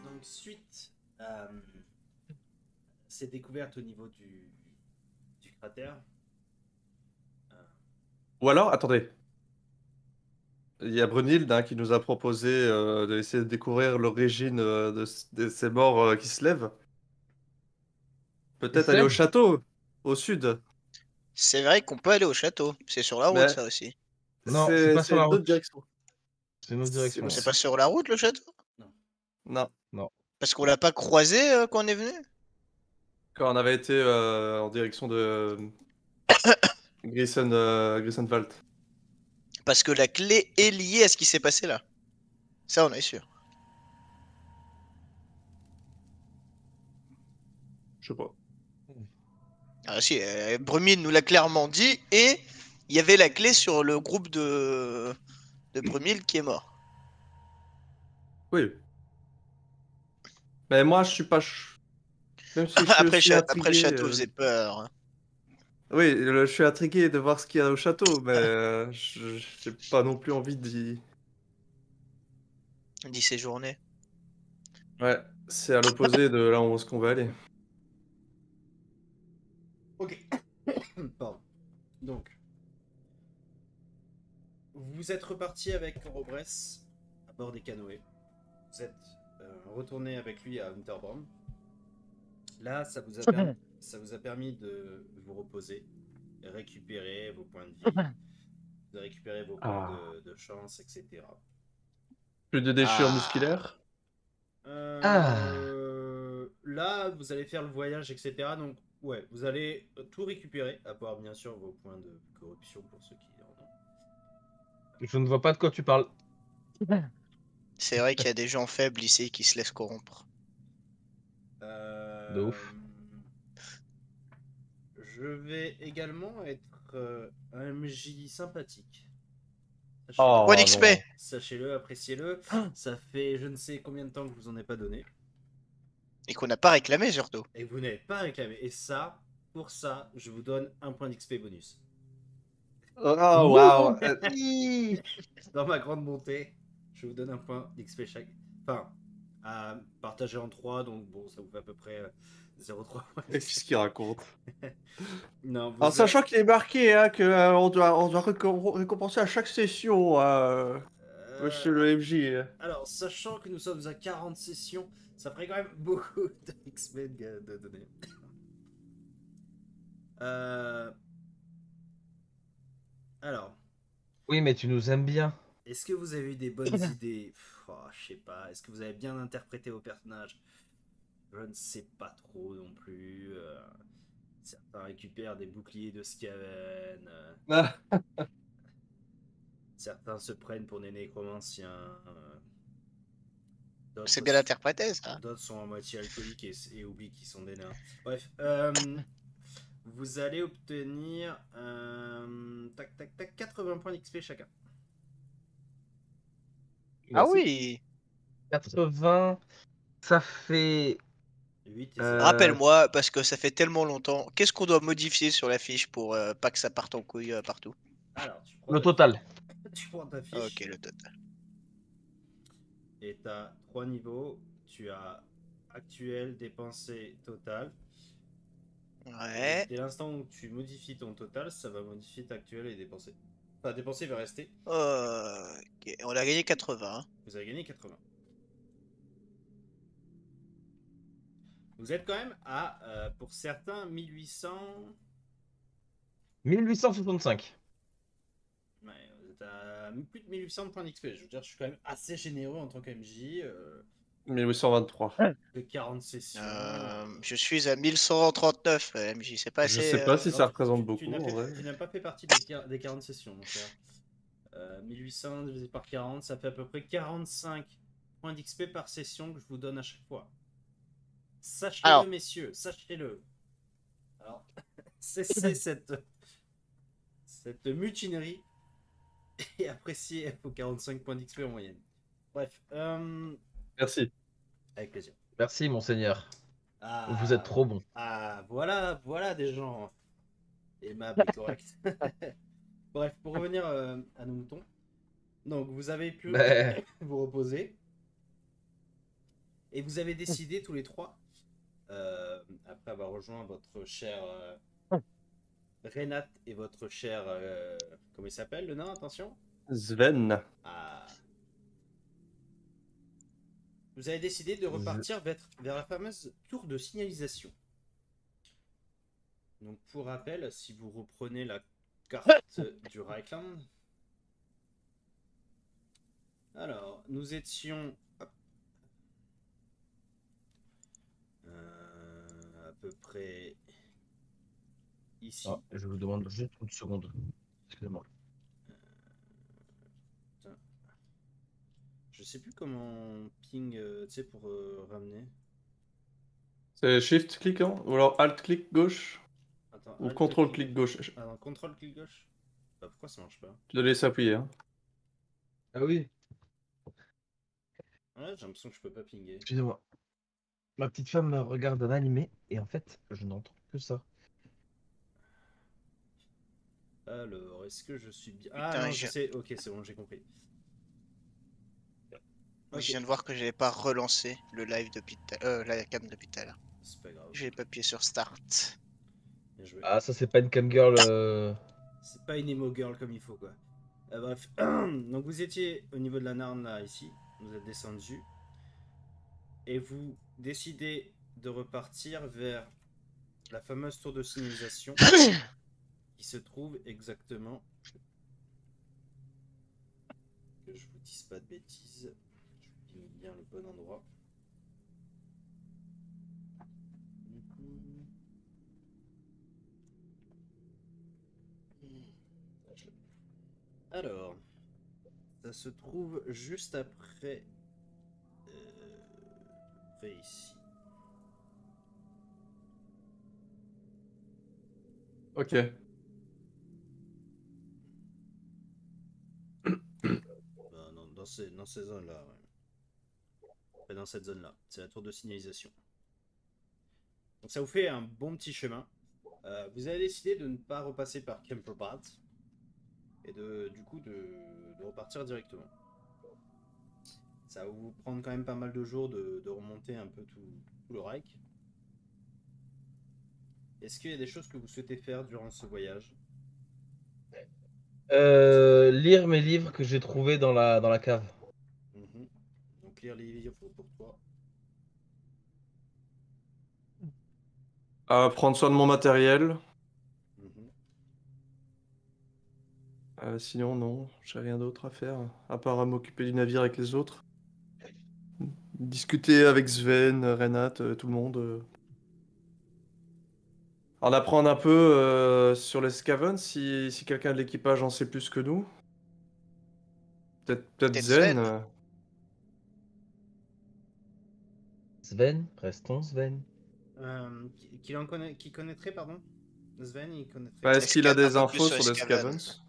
Donc, suite à ces découvertes au niveau du cratère. Ou alors, attendez. Il y a Brunhilde qui nous a proposé d'essayer de découvrir l'origine de ces morts qui se lèvent. Peut-être aller au château, au sud. C'est vrai qu'on peut aller au château. C'est sur la route, Mais ça aussi. Non, c'est pas sur la une autre route. direction. C'est une autre direction. C'est pas sur la route, le château? Non. Parce qu'on l'a pas croisé quand on est venu? Quand on avait été en direction de Grissenwald. Parce que la clé est liée à ce qui s'est passé là. Ça, on est sûr. Je sais pas. Ah si, Brumine nous l'a clairement dit, et il y avait la clé sur le groupe de Brumil qui est mort. Oui. Mais moi, je suis pas... Même si je Après, suis après, le intrigué... château faisait peur. Hein. Oui, je suis intrigué de voir ce qu'il y a au château, mais j'ai pas non plus envie d'y... D'y séjourner. Ouais, c'est à l'opposé de là où est-ce qu'on va aller. Ok. Pardon. Donc, vous êtes reparti avec Robress à bord des canoës. Vous êtes retourné avec lui à Unterborn. Là, ça vous a permis de vous reposer, récupérer vos points de vie, de récupérer vos points de chance, etc. Plus de déchirures musculaires. Là, vous allez faire le voyage, etc. Donc, ouais, vous allez tout récupérer, à part bien sûr vos points de corruption pour ceux qui en ont. Je ne vois pas de quoi tu parles. C'est vrai qu'il y a des gens faibles ici qui se laissent corrompre. De ouf. Je vais également être un MJ sympathique. Oh, Point d'XP. Sachez-le, appréciez-le. Ça fait je ne sais combien de temps que je vous en ai pas donné. Et qu'on n'a pas réclamé surtout. Et que vous n'avez pas réclamé. Et ça, pour ça, je vous donne un point d'XP bonus. Oh, waouh. Dans ma grande montée, je vous donne un point d'XP chaque. Enfin, à partager en 3, donc bon, ça vous fait à peu près 0,3 points. Qu'est-ce qu'il raconte? Non, En sachant qu'il est marqué qu'on doit récompenser à chaque session, monsieur le MJ. Alors, sachant que nous sommes à 40 sessions, ça ferait quand même beaucoup d'XP de donner. Alors. Oui, mais tu nous aimes bien. Est-ce que vous avez eu des bonnes idées? Je sais pas. Est-ce que vous avez bien interprété vos personnages? Je ne sais pas trop non plus. Certains récupèrent des boucliers de Skaven. Certains se prennent pour des nécromanciens. C'est bien interprété ça. D'autres sont à moitié alcooliques et oublient qu'ils sont des nains. Bref. Vous allez obtenir 80 points d'XP chacun. Ah oui. 80, ça fait... 8 et Rappelle-moi, parce que ça fait tellement longtemps, qu'est-ce qu'on doit modifier sur la fiche pour pas que ça parte en couille partout? Alors, tu prends le total. Tu prends ta fiche. Ok, le total. Et tu as 3 niveaux. Tu as actuel, dépensé, total. Ouais. Et dès l'instant où tu modifies ton total, ça va modifier ta actuel et dépensé. Enfin, dépensé va rester. Ok, on a gagné 80. Hein. Vous avez gagné 80. Vous êtes quand même à, pour certains, 1800... 1865. Ouais, vous êtes à plus de 1800 points d'XP. Je veux dire, je suis quand même assez généreux en tant qu'MJ. 1823. De 40 sessions. Je suis à 1139, MJ, c'est pas assez... Je sais pas si ça représente beaucoup. Tu n'as pas fait partie des 40 sessions. Donc, 1800 divisé par 40, ça fait à peu près 45 points d'XP par session que je vous donne à chaque fois. Sachez-le, messieurs, sachez-le. Alors, cessez cette mutinerie et appréciez vos 45 points d'XP en moyenne. Bref. Merci. Avec plaisir. Merci, monseigneur. Vous êtes trop bon. Voilà des gens aimables et corrects. Bref, pour revenir à nos moutons. Donc, vous avez pu Mais- vous reposer. Et vous avez décidé tous les trois, après avoir rejoint votre cher Renat et votre cher... comment il s'appelle, le nain? Attention. Sven. Ah. Vous avez décidé de repartir vers la fameuse tour de signalisation. Donc, pour rappel, si vous reprenez la carte du Reichland... Alors, nous étions... hop, à peu près ici. Ah, je vous demande juste une seconde. Excusez-moi. Putain. Je sais plus comment ping, tu sais, pour ramener. C'est Shift clic, hein? Ou alors Alt clic gauche? Attends, Ou Alt Contrôle clic gauche? Ah non, contrôle clic gauche. Bah, pourquoi ça marche pas? Tu dois laisser appuyer, hein. Ah oui, Ouais, j'ai l'impression que je peux pas pinguer. excusez-moi. Ma petite femme regarde un animé et en fait, je n'entends que ça. Alors, est-ce que je suis bien... Ah Putain, non, je sais. Ok, c'est bon, j'ai compris. Je Ok, viens de voir que j'avais pas relancé le live depuis la cam depuis tout à l'heure. c'est pas grave. J'ai pas appuyé sur start. Bien joué. Ah, ça c'est pas une cam girl. C'est pas une emo girl comme il faut, quoi. Bref, donc vous étiez au niveau de la Narn, là, ici. Vous êtes descendu. Et vous décidez de repartir vers la fameuse tour de signalisation qui se trouve exactement... Que je vous dise pas de bêtises. Je finis bien le bon endroit. Alors, ça se trouve juste après, après ici. Ok. Non, dans ces zones-là. Ouais. Pas dans cette zone-là. C'est la tour de signalisation. Donc ça vous fait un bon petit chemin. Vous avez décidé de ne pas repasser par Kemperbad et du coup de repartir directement. Ça va vous prendre quand même pas mal de jours de remonter un peu tout le Reich. Est-ce qu'il y a des choses que vous souhaitez faire durant ce voyage? Lire mes livres que j'ai trouvés dans la cave. Mhm. Donc lire les livres pour toi. Prendre soin de mon matériel. Mhm. Sinon, non, j'ai rien d'autre à faire, à part à m'occuper du navire avec les autres. Discuter avec Sven, Renat, tout le monde. En apprendre un peu sur les Scaven, si quelqu'un de l'équipage en sait plus que nous. Peut-être Peut-être Zen. Sven. Sven, restons Sven. Qui connaîtrait, pardon? Sven, il connaîtrait Est-ce qu'il a Un des peu plus infos sur sur les les Skaven. Scavens?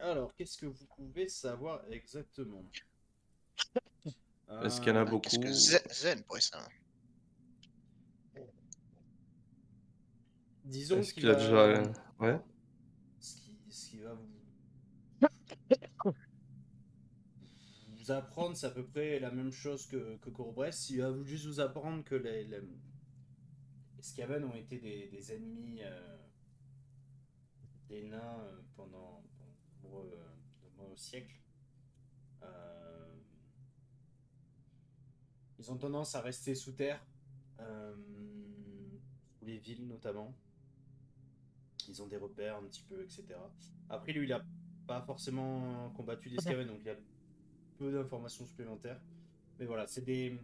Alors, qu'est-ce que vous pouvez savoir exactement? Est-ce qu'il y en a Qu'est-ce que beaucoup? Zen pourrait ça? Disons Est-ce qu'il qu'il a va... déjà... Ouais. Ce qui va vous apprendre, c'est à peu près la même chose que Corbress. Il va juste vous apprendre que les Skaven ont été des ennemis des nains pendant de nombreux siècles. Ils ont tendance à rester sous terre, sous les villes notamment. Ils ont des repères un petit peu, etc. Après, lui, il a pas forcément combattu des Skaven, donc il y a peu d'informations supplémentaires. Mais voilà, c'est des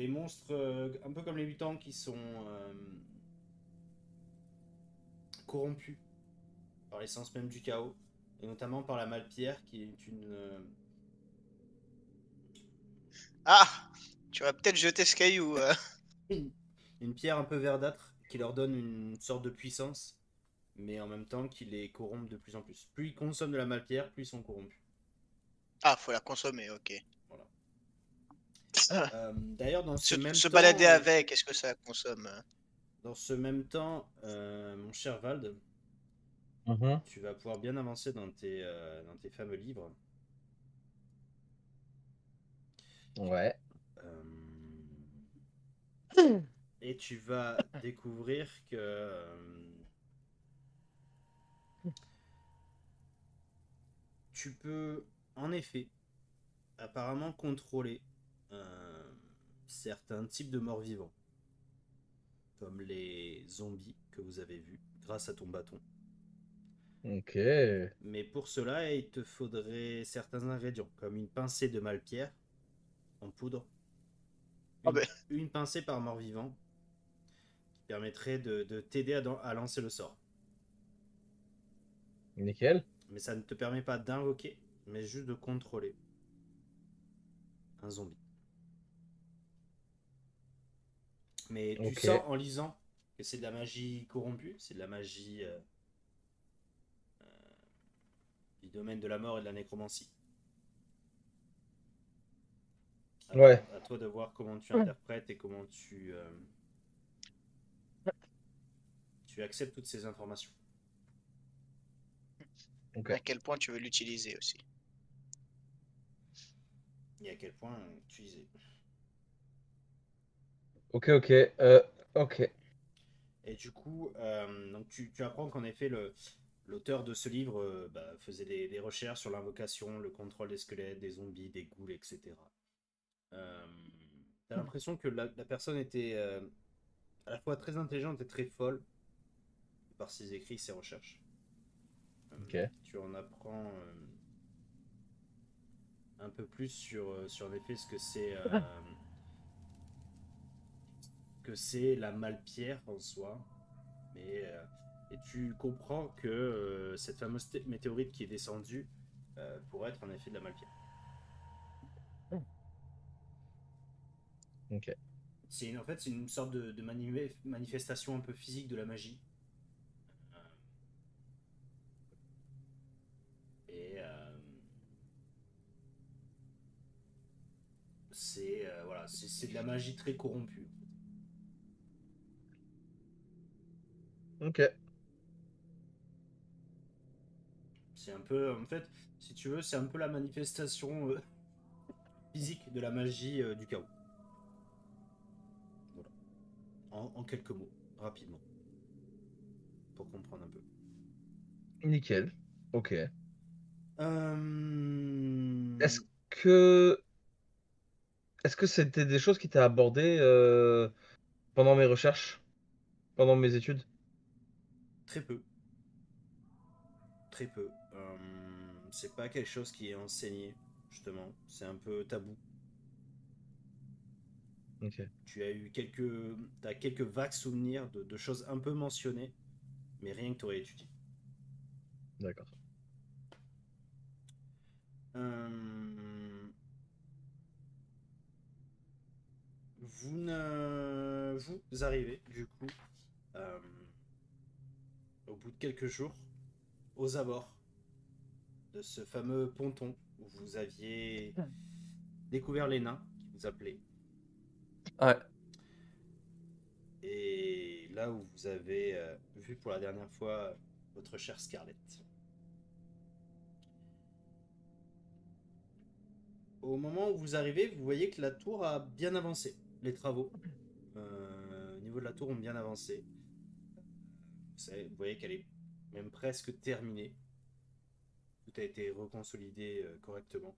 monstres un peu comme les mutants qui sont corrompus par l'essence même du chaos, et notamment par la Malpierre qui est Ah! Tu vas peut-être jeter ce caillou. une pierre un peu verdâtre qui leur donne une sorte de puissance, mais en même temps qui les corrompt de plus en plus. Plus ils consomment de la Malpierre, plus ils sont corrompus. Ah, faut la consommer, ok. Voilà. D'ailleurs, dans ce même Se temps, balader avec, est-ce que ça consomme? dans ce même temps, mon cher Vald, Mhm. Tu vas pouvoir bien avancer dans tes fameux livres. Ouais. Euh, et tu vas découvrir que tu peux, en effet, apparemment contrôler certains types de morts vivants, comme les zombies que vous avez vus grâce à ton bâton. Ok. Mais pour cela, il te faudrait certains ingrédients, comme une pincée de malpierre en poudre, Ah une, ben, une pincée par mort vivant, qui permettrait de t'aider à lancer le sort. Nickel. Mais ça ne te permet pas d'invoquer, mais juste de contrôler un zombie. Mais tu Ok. sens en lisant que c'est de la magie corrompue, c'est de la magie du domaine de la mort et de la nécromancie. Ouais. À toi de voir comment tu interprètes et comment tu acceptes toutes ces informations. Ok. à quel point tu veux l'utiliser aussi. Et à quel point tu disais. Ok, ok. Ok. Et du coup, donc tu apprends qu'en effet, l'auteur de ce livre faisait des recherches sur l'invocation, le contrôle des squelettes, des zombies, des ghouls, etc. Euh, T'as l'impression que la personne était à la fois très intelligente et très folle par ses écrits, ses recherches. Euh, Ok. Tu en apprends un peu plus sur en effet ce que c'est la malpierre en soi. Mais, et tu comprends que cette fameuse météorite qui est descendue pourrait être en effet de la malpierre. Ok. En fait, c'est une sorte de manifestation un peu physique de la magie. Euh, et c'est de la magie très corrompue. Ok. C'est un peu, en fait, si tu veux, c'est un peu la manifestation physique de la magie du chaos. Voilà. En quelques mots, rapidement, pour comprendre un peu. Nickel. Ok. Euh... Est-ce que est-ce que c'était des choses qui t'as abordées pendant mes recherches, pendant mes études? Très peu, très peu. C'est pas quelque chose qui est enseigné, justement. C'est un peu tabou. Ok. Tu as eu t'as quelques vagues souvenirs de choses un peu mentionnées, mais rien que tu aurais étudié. D'accord. Euh, vous arrivez, du coup, euh, au bout de quelques jours, aux abords de ce fameux ponton où vous aviez découvert les nains qui vous appelaient. Ouais. Et là où vous avez vu pour la dernière fois votre chère Scarlett. Au moment où vous arrivez, vous voyez que la tour a bien avancé. Les travaux au niveau de la tour ont bien avancé. Vous voyez qu'elle est même presque terminée. Tout a été reconsolidé correctement.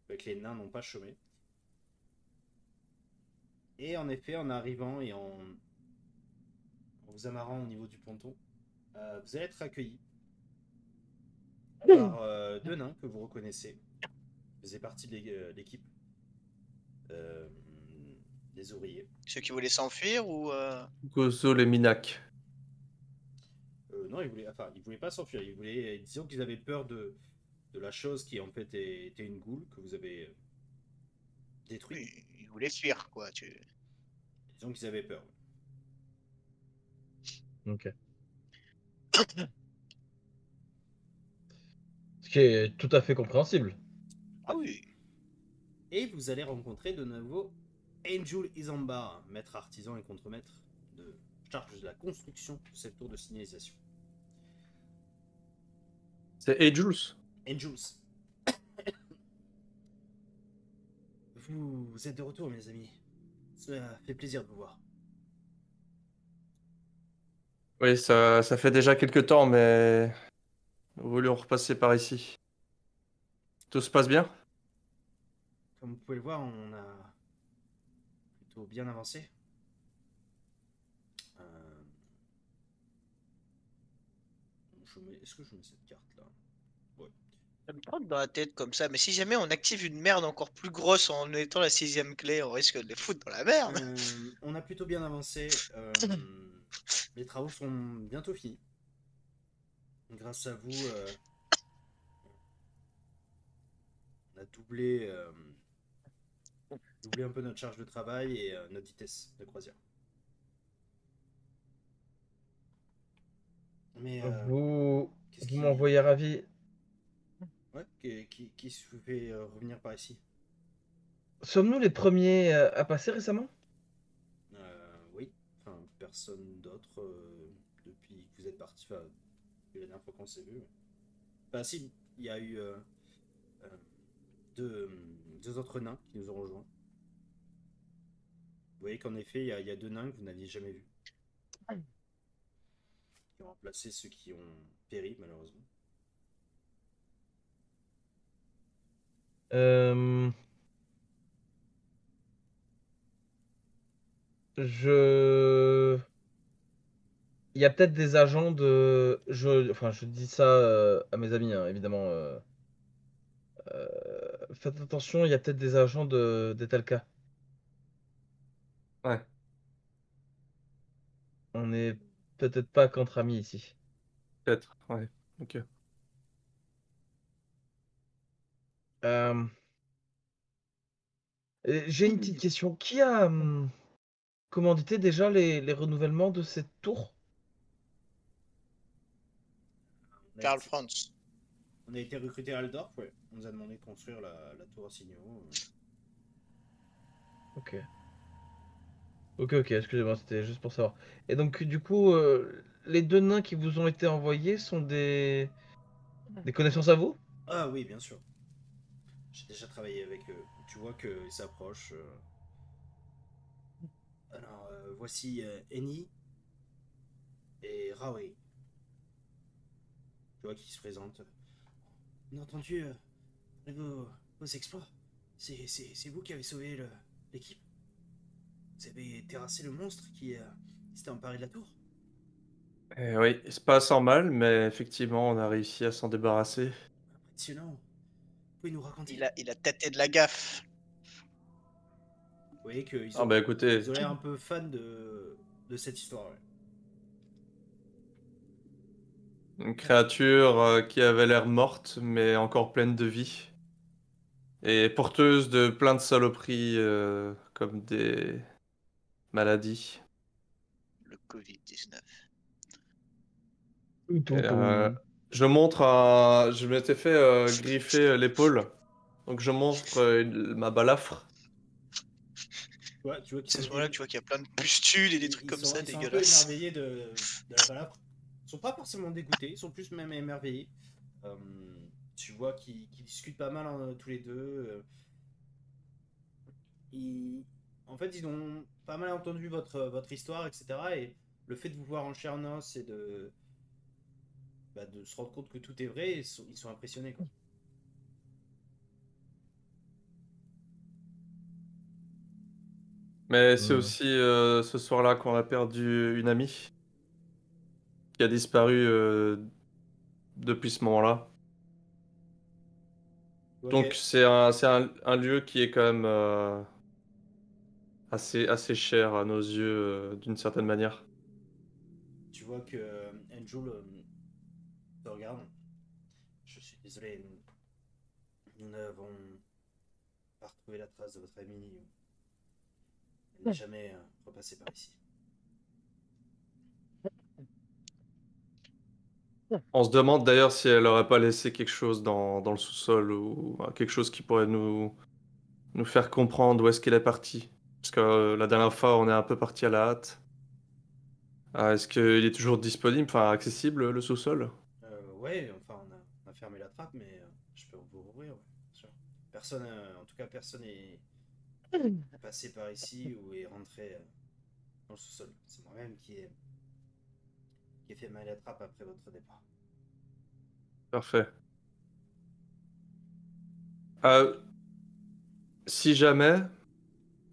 Avec les nains n'ont pas chômé. Et en effet, en arrivant et en vous amarrant au niveau du ponton, vous allez être accueilli par deux nains que vous reconnaissez. Vous faisiez partie de l'équipe euh, des ouvriers. Ceux qui voulaient s'enfuir ou Gozo les Minac. Non, ils voulaient pas s'enfuir. Disons qu'ils avaient peur de la chose qui en fait était une goule que vous avez détruite. oui, ils voulaient fuir quoi. Disons qu'ils avaient peur. Ok. Ce qui est tout à fait compréhensible. Ah oui, Et vous allez rencontrer de nouveau Angel Isambard, maître artisan et contremaître de charge de la construction de cette tour de signalisation. C'est Hey Jules. Angels. Vous êtes de retour, mes amis. Cela fait plaisir de vous voir. Oui, ça fait déjà quelques temps, mais nous voulions repasser par ici. Tout se passe bien? Comme vous pouvez le voir, on a plutôt bien avancé. Euh, Est-ce que je mets cette carte là? Ouais. Ça me trotte dans la tête comme ça, mais si jamais on active une merde encore plus grosse en étant la 6ème clé, on risque de les foutre dans la merde. On a plutôt bien avancé. Les travaux sont bientôt finis. Grâce à vous, on a doublé un peu notre charge de travail et notre vitesse de croisière. Mais Vous, qu'est-ce vous qui, m'envoyez ravi. ouais, qui se vous fait revenir par ici? Sommes-nous les premiers à passer récemment? Oui, enfin personne d'autre depuis que vous êtes parti. Enfin, depuis la dernière fois qu'on s'est vu. Enfin si, il y a eu euh, deux autres nains qui nous ont rejoints. Vous voyez qu'en effet, il y a deux nains que vous n'aviez jamais vus, qui ont remplacé ceux qui ont péri malheureusement. Euh, je... Il y a peut-être des agents de... Enfin, je dis ça à mes amis, hein, évidemment. Faites attention, il y a peut-être des agents d'Etalka. Ouais. On n'est peut-être pas qu'entre amis ici. Peut-être, ouais. Ok. Euh, j'ai une petite question. Qui a commandité déjà les renouvellements de cette tour? On a Karl été, Franz. on a été recruté à Aldorf, ouais. On nous a demandé de construire la tour à signaux. Ok. Ok, excusez-moi, c'était juste pour savoir. Et donc, du coup, les deux nains qui vous ont été envoyés sont des connaissances à vous? Ah oui, bien sûr. J'ai déjà travaillé avec eux. Tu vois qu'ils s'approchent. Alors, voici Eni et Raori. Tu vois qui se présentent. On a entendu vos exploits. C'est vous qui avez sauvé l'équipe. Vous avez terrassé le monstre qui s'était emparé de la tour. Oui, c'est pas sans mal, mais effectivement, on a réussi à s'en débarrasser. Impressionnant. Vous pouvez nous raconter? Il a tâté de la gaffe. Vous voyez qu'ils Ah bah ils écoutez, ont l'air un peu fans de cette histoire. Ouais. une créature qui avait l'air morte, mais encore pleine de vie. Et porteuse de plein de saloperies, comme des maladies. Le Covid-19. Et, je m'étais fait griffer l'épaule. Donc je montre ma balafre. Ouais, tu vois qu'ils C'est à sont, ce moment-là que tu vois qu'il y a plein de pustules et des trucs comme ça ils sont un peu dégueulasses. émerveillés de la balafre. Ils sont pas forcément dégoûtés, ils sont plus même émerveillés. Euh, Tu vois qu'ils discutent pas mal tous les deux. Ils- En fait, ils ont pas mal entendu votre histoire, etc. Et le fait de vous voir en chair et en os et de se rendre compte que tout est vrai, ils sont impressionnés, quoi. Mais c'est Hmm. aussi ce soir-là qu'on a perdu une amie qui a disparu depuis ce moment-là. Ok, Donc c'est un lieu qui est quand même assez cher à nos yeux d'une certaine manière. tu vois que Angel te regarde. Je suis désolé, nous n'avons pas retrouvé la trace de votre amie. Elle n'est jamais repassée par ici. On se demande d'ailleurs si elle aurait pas laissé quelque chose dans le sous-sol ou quelque chose qui pourrait nous faire comprendre où est-ce qu'elle est partie. Parce que la dernière fois, on est un peu parti à la hâte. Est-ce qu'il est toujours disponible, enfin accessible, le sous-sol? Ouais, enfin, on a à fermer la trappe, mais je peux vous rouvrir, ouais, bien sûr. Personne, en tout cas, personne est passé par ici ou est rentré dans le sous-sol. C'est moi-même qui ai fait mal la trappe après votre départ. Parfait. Si jamais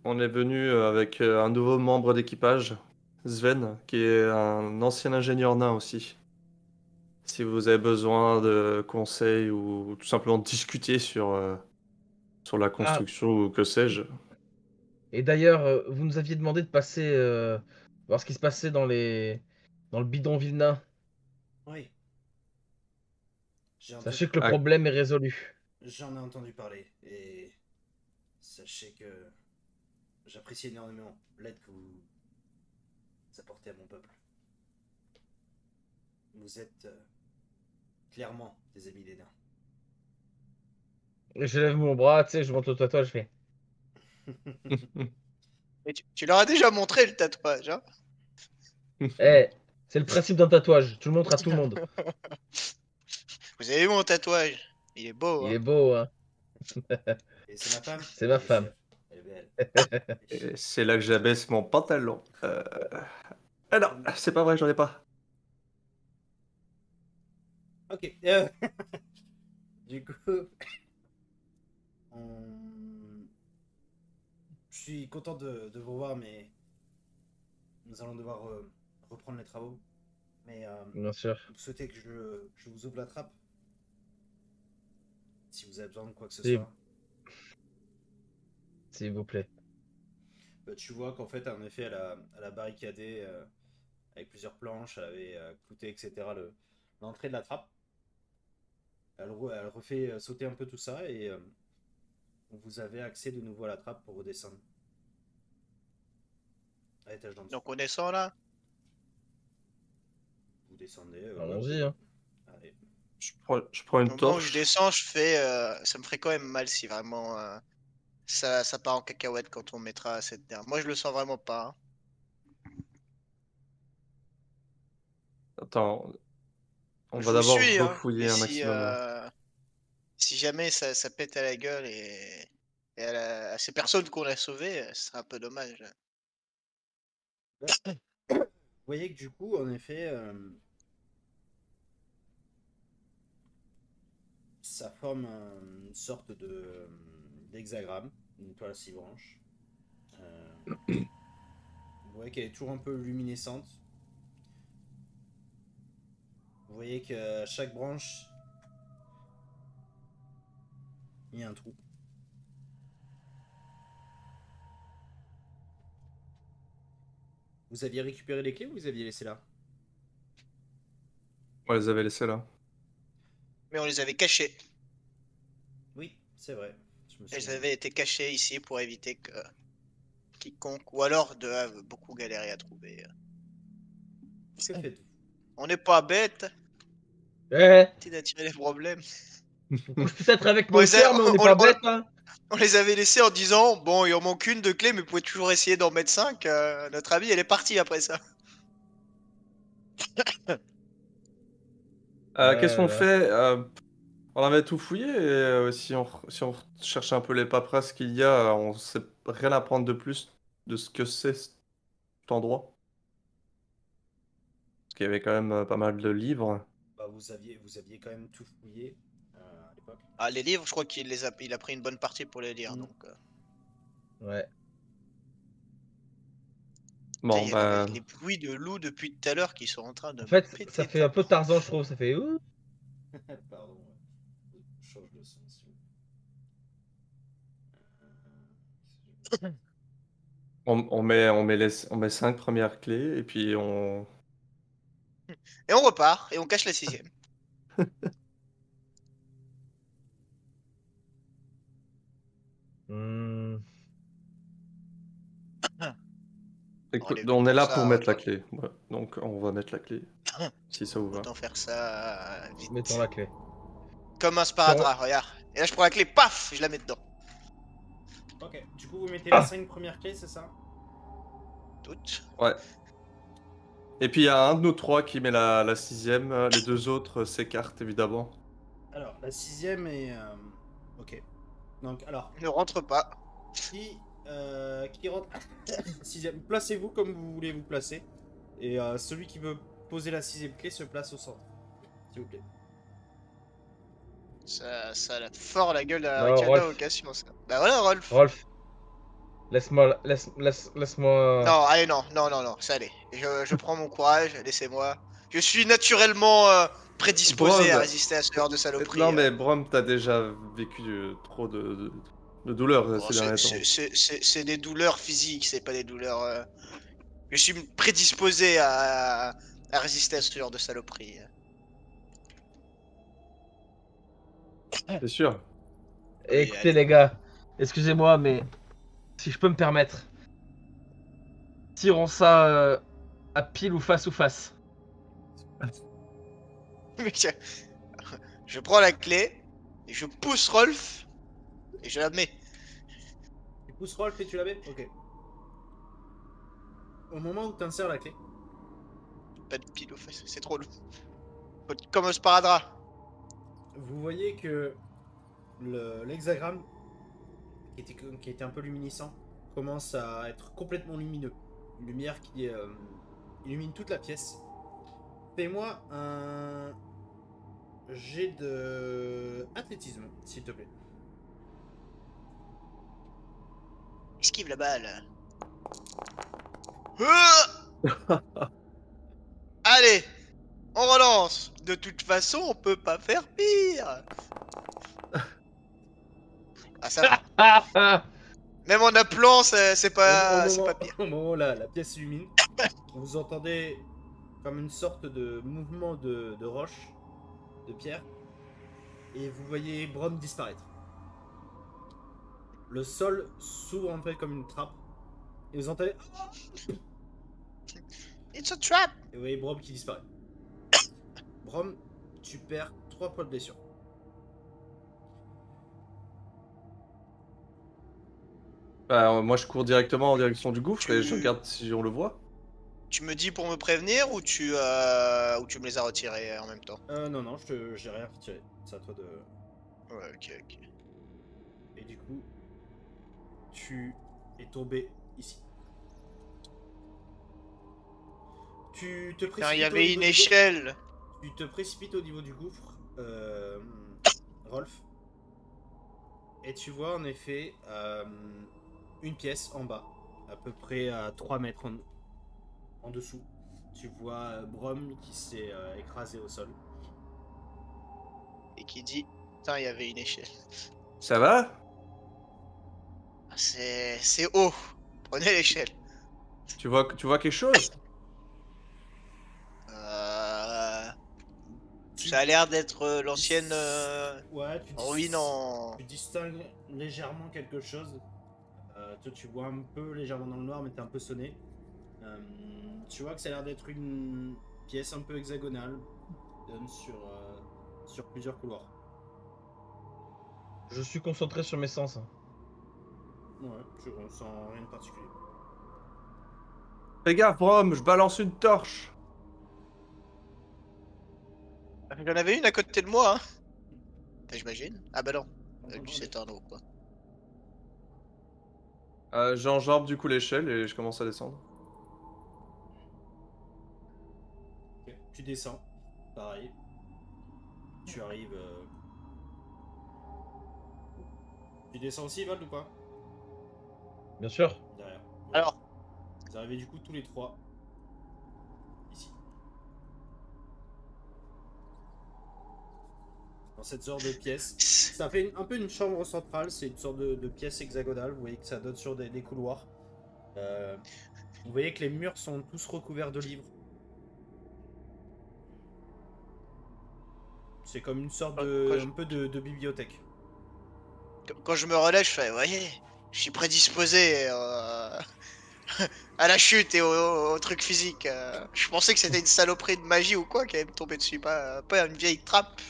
on est venu avec un nouveau membre d'équipage, Sven, qui est un ancien ingénieur nain aussi. Si vous avez besoin de conseils ou tout simplement de discuter sur la Ah, construction ou que sais-je. et d'ailleurs, vous nous aviez demandé de passer voir ce qui se passait dans le bidonville nain. Oui, j'ai entendu, Sachez que le Ah, problème est résolu. j'en ai entendu parler et sachez que j'apprécie énormément l'aide que vous apportez à mon peuple. Vous êtes clairement des amis des nains. Et je lève mon bras, tu sais, je monte le tatouage, je fais. Mais tu leur as déjà montré le tatouage, hein? Eh, c'est le principe d'un tatouage, tu le montres à tout le monde. Vous avez vu mon tatouage? Il est beau, Il hein? est beau, hein. Et c'est ma femme. C'est ma Elle est femme. chère. Elle est belle. et c'est là que j'abaisse mon pantalon. Ah non, c'est pas vrai, j'en ai pas. Ok. Du coup, on- je suis content de vous voir, mais nous allons devoir reprendre les travaux. Mais Bien sûr, vous souhaitez que je vous ouvre la trappe? Si vous avez besoin de quoi que ce s'il soit. s'il vous plaît. Tu vois qu'en fait, en effet, elle a barricadé avec plusieurs planches, elle avait clouté, etc. l'entrée de la trappe. Elle refait sauter un peu tout ça et vous avez accès de nouveau à la trappe pour redescendre à l'étage d'en dessous. Donc on descend là? Vous descendez. Allons-y, hein. Allez. Je prends Au une moment où je torche. descends, je fais. Ça me ferait quand même mal si vraiment ça part en cacahuète quand on mettra cette dernière. Moi je le sens vraiment pas, hein. Attends, on Je va vous d'abord suis, hein. refouiller Mais un maximum, hein. si jamais ça pète à la gueule et à ces personnes qu'on a sauvées, ce serait un peu dommage. Vous voyez que du coup, en effet, ça forme une sorte d'hexagramme, une toile à 6 branches. Vous voyez qu'elle est toujours un peu luminescente. Vous voyez qu'à chaque branche, il y a un trou. Vous aviez récupéré les clés ou vous les aviez laissées là? On les avait laissés là. Mais on les avait cachées. Oui, c'est vrai. Je me Elles souviens. avaient été cachées ici pour éviter que quiconque, ou alors de beaucoup galérer à trouver. Que faites-vous? On n'est pas bête, Eh, c'est d'attirer les problèmes. on couche peut-être avec On nos les, a- sœurs, mais on n'est on- pas on- bêtes, hein. on les avait laissés en disant, bon, il en manque une de clé, mais vous pouvez toujours essayer d'en mettre 5. Notre amie, elle est partie après ça. Qu'est-ce qu'on Voilà. fait? On avait tout fouillé et si on cherche un peu les paperasses qu'il y a, on sait rien apprendre de plus de ce que c'est cet endroit. Parce qu'il y avait quand même pas mal de livres. Bah, vous aviez quand même tout fouillé à l'époque. Ah, les livres, je crois il a pris une bonne partie pour les lire. Mm. Donc, Ouais. putain, Bon, il y a bah, les bruits de loups depuis tout à l'heure qui sont en train de En me fait, ça péter fait un peu dedans. Tarzan, je trouve. Ça fait ouh. Pardon, je change de son. S'il vous plaît. on met 5 premières clés et puis on. Et on repart, et on cache la 6ème. Hmm. Écoute, On est venu on est pour là pour ça, mettre la clé. Ouais. Donc on va mettre la clé, si ça vous va. autant faire ça vite. Mettons la clé. Comme un sparadrap, regarde. Et là, je prends la clé, paf, je la mets dedans. Ok, du coup, vous mettez les Ah 5 premières clés, c'est ça? Toutes. Ouais. Et puis il y a un de nous trois qui met la 6ème, les deux autres s'écartent évidemment. Alors, la 6ème est... ok. Donc, alors, Ne rentre pas. qui rentre 6ème, placez-vous comme vous voulez vous placer. Et celui qui veut poser la 6ème clé se place au centre. S'il vous plaît. Ça a fort la gueule à Non, Ricardo Rolf. occasion, ça. Bah voilà, Rolf. Rolf, laisse-moi. Non, allez, non, non, non, non, ça allait. Je prends mon courage, laissez-moi. Je suis naturellement prédisposé à Brom, résister à ce genre de non saloperie. mais Brom, t'as déjà vécu trop de douleurs Bon, ces derniers temps. c'est des douleurs physiques, c'est pas des douleurs. Je suis prédisposé à résister à ce genre de saloperie. C'est sûr. Et Oui, écoutez, allez. les gars, excusez-moi, mais si je peux me permettre, tirons ça à pile ou face ou face. Mais tiens, je prends la clé, et je pousse Rolf, et je la mets. Tu pousses Rolf et tu la mets. Ok. Au moment où tu insères la clé, Pas de pile aux fesses, c'est trop lourd. Comme un sparadrap. vous voyez que l'hexagramme, qui était un peu luminescent, commence à être complètement lumineux. Une lumière qui illumine toute la pièce. Fais-moi un jet de athlétisme, s'il te plaît. Esquive la balle. Ah allez, on relance. De toute façon, on peut pas faire pire. Ah ça va. Ah ah. Même en appelant, c'est pas pire. Au moment où la pièce s'illumine, vous entendez comme une sorte de mouvement de roche, de pierre, et vous voyez Brom disparaître. Le sol s'ouvre en fait comme une trappe, et vous entendez... It's a trap. Et vous voyez Brom qui disparaît. Brom, tu perds 3 points de blessure. Bah, moi je cours directement en direction du gouffre et je regarde si on le voit. Tu me dis pour me prévenir ou tu me les as retirés en même temps? Non, j'ai rien retiré. C'est à toi de... Ouais, ok, ok. Et du coup, tu es tombé ici. Tu te Putain, il y précipites au avait niveau une du gouffre. échelle. Tu te précipites au niveau du gouffre, Rolf. Et tu vois en effet une pièce en bas, à peu près à 3 mètres en dessous. Tu vois Brom qui s'est écrasé au sol. Et qui dit, putain, il y avait une échelle. Ça va? Ah, c'est haut. Prenez l'échelle. Tu vois quelque chose? Ça a l'air d'être l'ancienne Ouais, ruine en... tu distingues légèrement quelque chose. Toi, tu vois un peu légèrement dans le noir, mais t'es un peu sonné. Tu vois que ça a l'air d'être une pièce un peu hexagonale, qui donne sur plusieurs couloirs. Je suis concentré sur mes sens. Ouais, tu ressens rien de particulier. Fais gaffe, Brom, je balance une torche. J'en avais une à côté de moi, hein. Enfin, j'imagine. Ah bah non. Lui, c'est un autre, quoi. J'enjambe du coup l'échelle et je commence à descendre. Ok, tu descends, pareil. Tu arrives. Tu descends aussi, Val, ou pas? Bien sûr. Derrière. Alors, Vous arrivez du coup tous les trois ici. Dans cette sorte de pièce. Ça fait un peu une chambre centrale, c'est une sorte de pièce hexagonale. Vous voyez que ça donne sur des couloirs. Vous voyez que les murs sont tous recouverts de livres. C'est comme une sorte un peu de bibliothèque. quand je me relève, je fais, vous voyez, je suis prédisposé à la chute et au truc physique. Je pensais que c'était une saloperie de magie ou quoi qui allait me tomber dessus, pas une vieille trappe.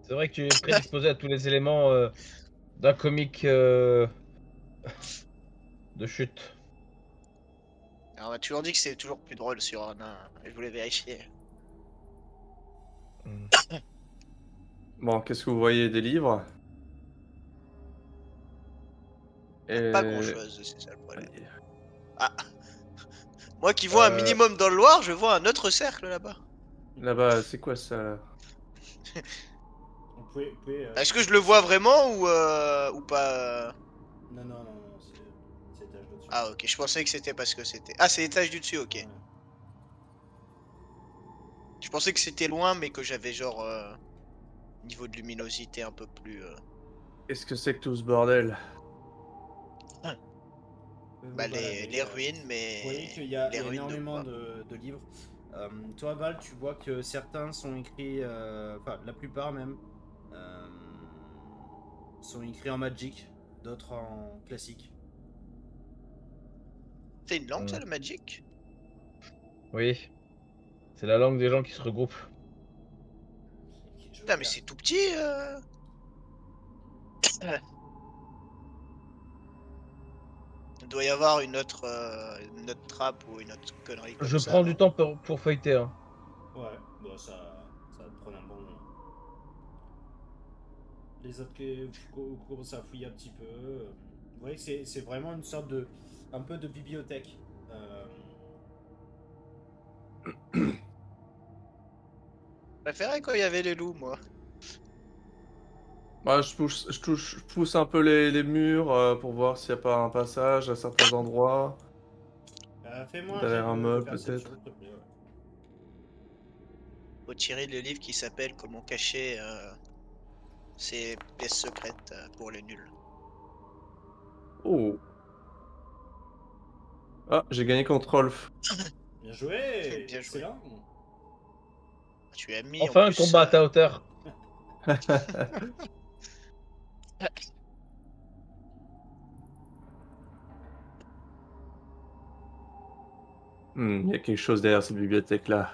C'est vrai que tu es prédisposé à tous les éléments d'un comique de chute. Alors, on m'a toujours dit que c'est toujours plus drôle sur un nain. Je voulais vérifier. Bon, qu'est-ce que vous voyez des livres? Pas Et... grand-chose, c'est ça le problème. Allez. Ah, moi qui vois un Euh, minimum dans le Loir, je vois un autre cercle là-bas. Là-bas, c'est quoi ça là? Vous pouvez, Est-ce que je le vois vraiment ou pas Non, non, non, non, c'est étage au-dessus. Ah ok, je pensais que c'était parce que c'était... Ah, c'est l'étage du dessus, ok. Ouais. Je pensais que c'était loin, mais que j'avais genre... niveau de luminosité un peu plus... Qu'est-ce que c'est que tout ce bordel? Bah, Vous baladez, les ruines, vous voyez mais qu'il y a, les il y a ruines de énormément quoi? de livres. Toi, Val, tu vois que certains sont écrits, enfin, la plupart même, euh, sont écrits en Magic, d'autres en classique. C'est une langue, ça, Hmm. le Magic? Oui, c'est la langue des gens qui se regroupent. Putain, mais c'est tout petit. Il doit y avoir une autre trappe ou une autre connerie comme Je ça, prends du non? temps pour feuilleter. Hein. Ouais, bon, ça va te prendre un bon moment. Les autres qui commencent à fouiller un petit peu. Vous voyez que c'est vraiment une sorte de, un peu de bibliothèque. Je préférais quand il y avait les loups, moi. Moi, je pousse un peu les murs pour voir s'il n'y a pas un passage à certains endroits. Fais-moi un jet Derrière un de meuble, perception, peut-être. s'il te plaît. Ouais. Faut tirer le livre qui s'appelle Comment cacher ses pièces secrètes pour les nuls. Oh. Ah, j'ai gagné contre Rolf. Bien joué, Bien joué. excellent. Tu as mis en Enfin, un plus... combat à ta hauteur. Il y a quelque chose derrière cette bibliothèque-là.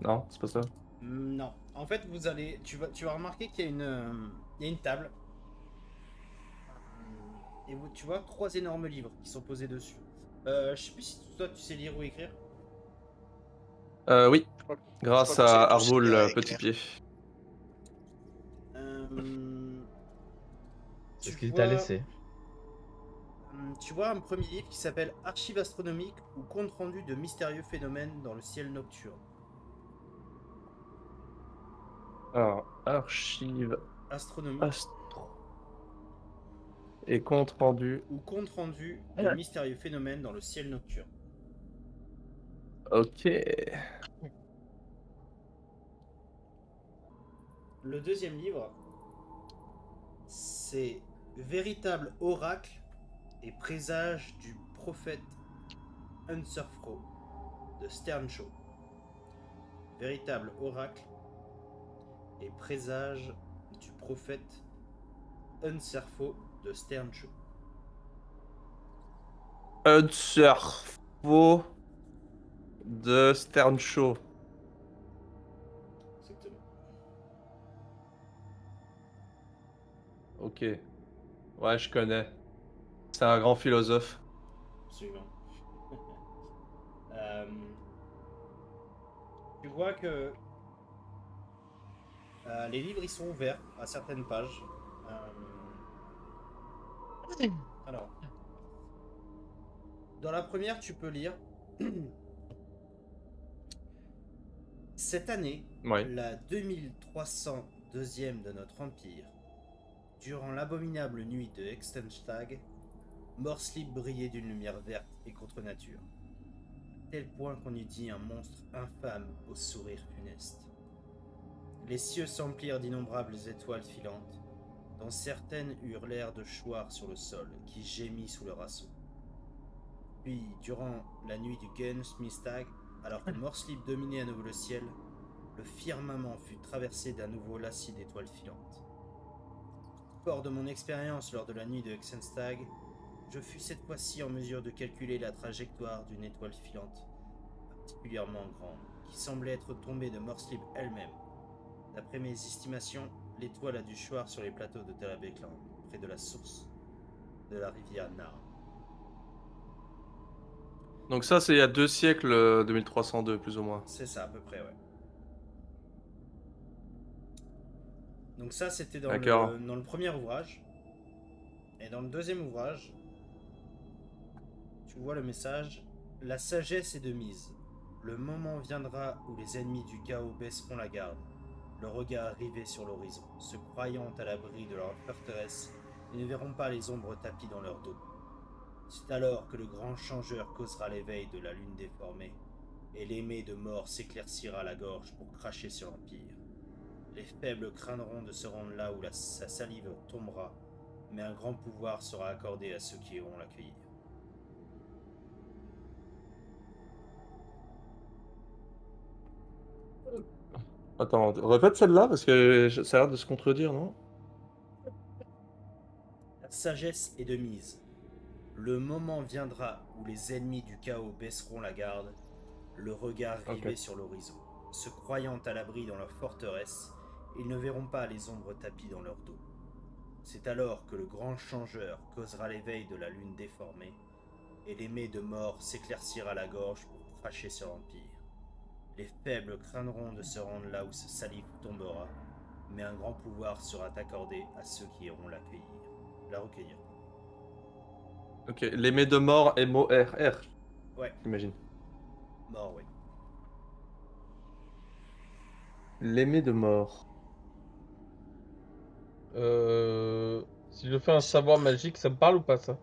Non, c'est pas ça. Non. En fait, tu vas remarquer qu'il y a il y a une table. Et tu vois trois énormes livres qui sont posés dessus. Je sais plus si toi tu sais lire ou écrire. Oui, Je crois, je crois grâce qu'on à sait tous Arboul lire et Petit écrire. Pied. C'est Tu ce qu'il t'a vois, laissé. tu vois un premier livre qui s'appelle Archives astronomiques ou compte rendu de mystérieux phénomènes dans le ciel nocturne. Alors, archive Astronomique astro et compte rendu. ou compte rendu de mystérieux phénomènes dans le ciel nocturne. Ok. Le deuxième livre, c'est Véritable oracle et présage du prophète Unsurfro de Sternshaw. Véritable oracle et présage du prophète Unsurfo de Sternshaw. Un cerveau de Sternshaw. Exactement. Ok. Ouais, je connais. C'est un grand philosophe. Absolument. Euh, tu vois que les livres ils sont ouverts à certaines pages. Alors, dans la première, tu peux lire cette année, Ouais. la 2302e de notre empire, durant l'abominable nuit de Extenstag, Morslip brillait d'une lumière verte et contre nature, à tel point qu'on eût dit un monstre infâme au sourire funeste. Les cieux s'emplirent d'innombrables étoiles filantes, dont certaines eurent l'air de choir sur le sol, qui gémit sous leur assaut. Puis, durant la nuit du Gunsmithstag, alors que Morslip dominait à nouveau le ciel, le firmament fut traversé d'un nouveau lacis d'étoiles filantes. Fort de mon expérience lors de la nuit de Exenstag, je fus cette fois-ci en mesure de calculer la trajectoire d'une étoile filante particulièrement grande, qui semblait être tombée de Morslip elle-même. D'après mes estimations, l'étoile a dû choir sur les plateaux de Terabeklan, près de la source de la rivière Nar. Donc ça, c'est il y a 2 siècles, 2302, plus ou moins. C'est ça à peu près, ouais. Donc ça, c'était D'accord. dans le premier ouvrage. Et dans le deuxième ouvrage, tu vois le message. La sagesse est de mise. Le moment viendra où les ennemis du chaos baisseront la garde, le regard rivé sur l'horizon, se croyant à l'abri de leur forteresse, et ne verront pas les ombres tapies dans leur dos. C'est alors que le grand changeur causera l'éveil de la lune déformée, et l'aimé de mort s'éclaircira la gorge pour cracher sur l'Empire. Les faibles craindront de se rendre là où sa salive tombera, mais un grand pouvoir sera accordé à ceux qui iront l'accueillir. Attends, répète celle-là parce que ça a l'air de se contredire, non? La sagesse est de mise. Le moment viendra où les ennemis du chaos baisseront la garde, le regard rivé Ok. sur l'horizon. Se croyant à l'abri dans leur forteresse, ils ne verront pas les ombres tapies dans leur dos. C'est alors que le grand changeur causera l'éveil de la lune déformée, et l'aimé de mort s'éclaircira la gorge pour cracher sur l'Empire. Les faibles craindront de se rendre là où sa salive tombera, mais un grand pouvoir sera accordé à ceux qui iront la recueillir. Ok, l'aimé de mort, M-O-R-R, Ouais, j'imagine. mort, ouais. L'aimé de mort. Si je fais un savoir magique, ça me parle ou pas ça?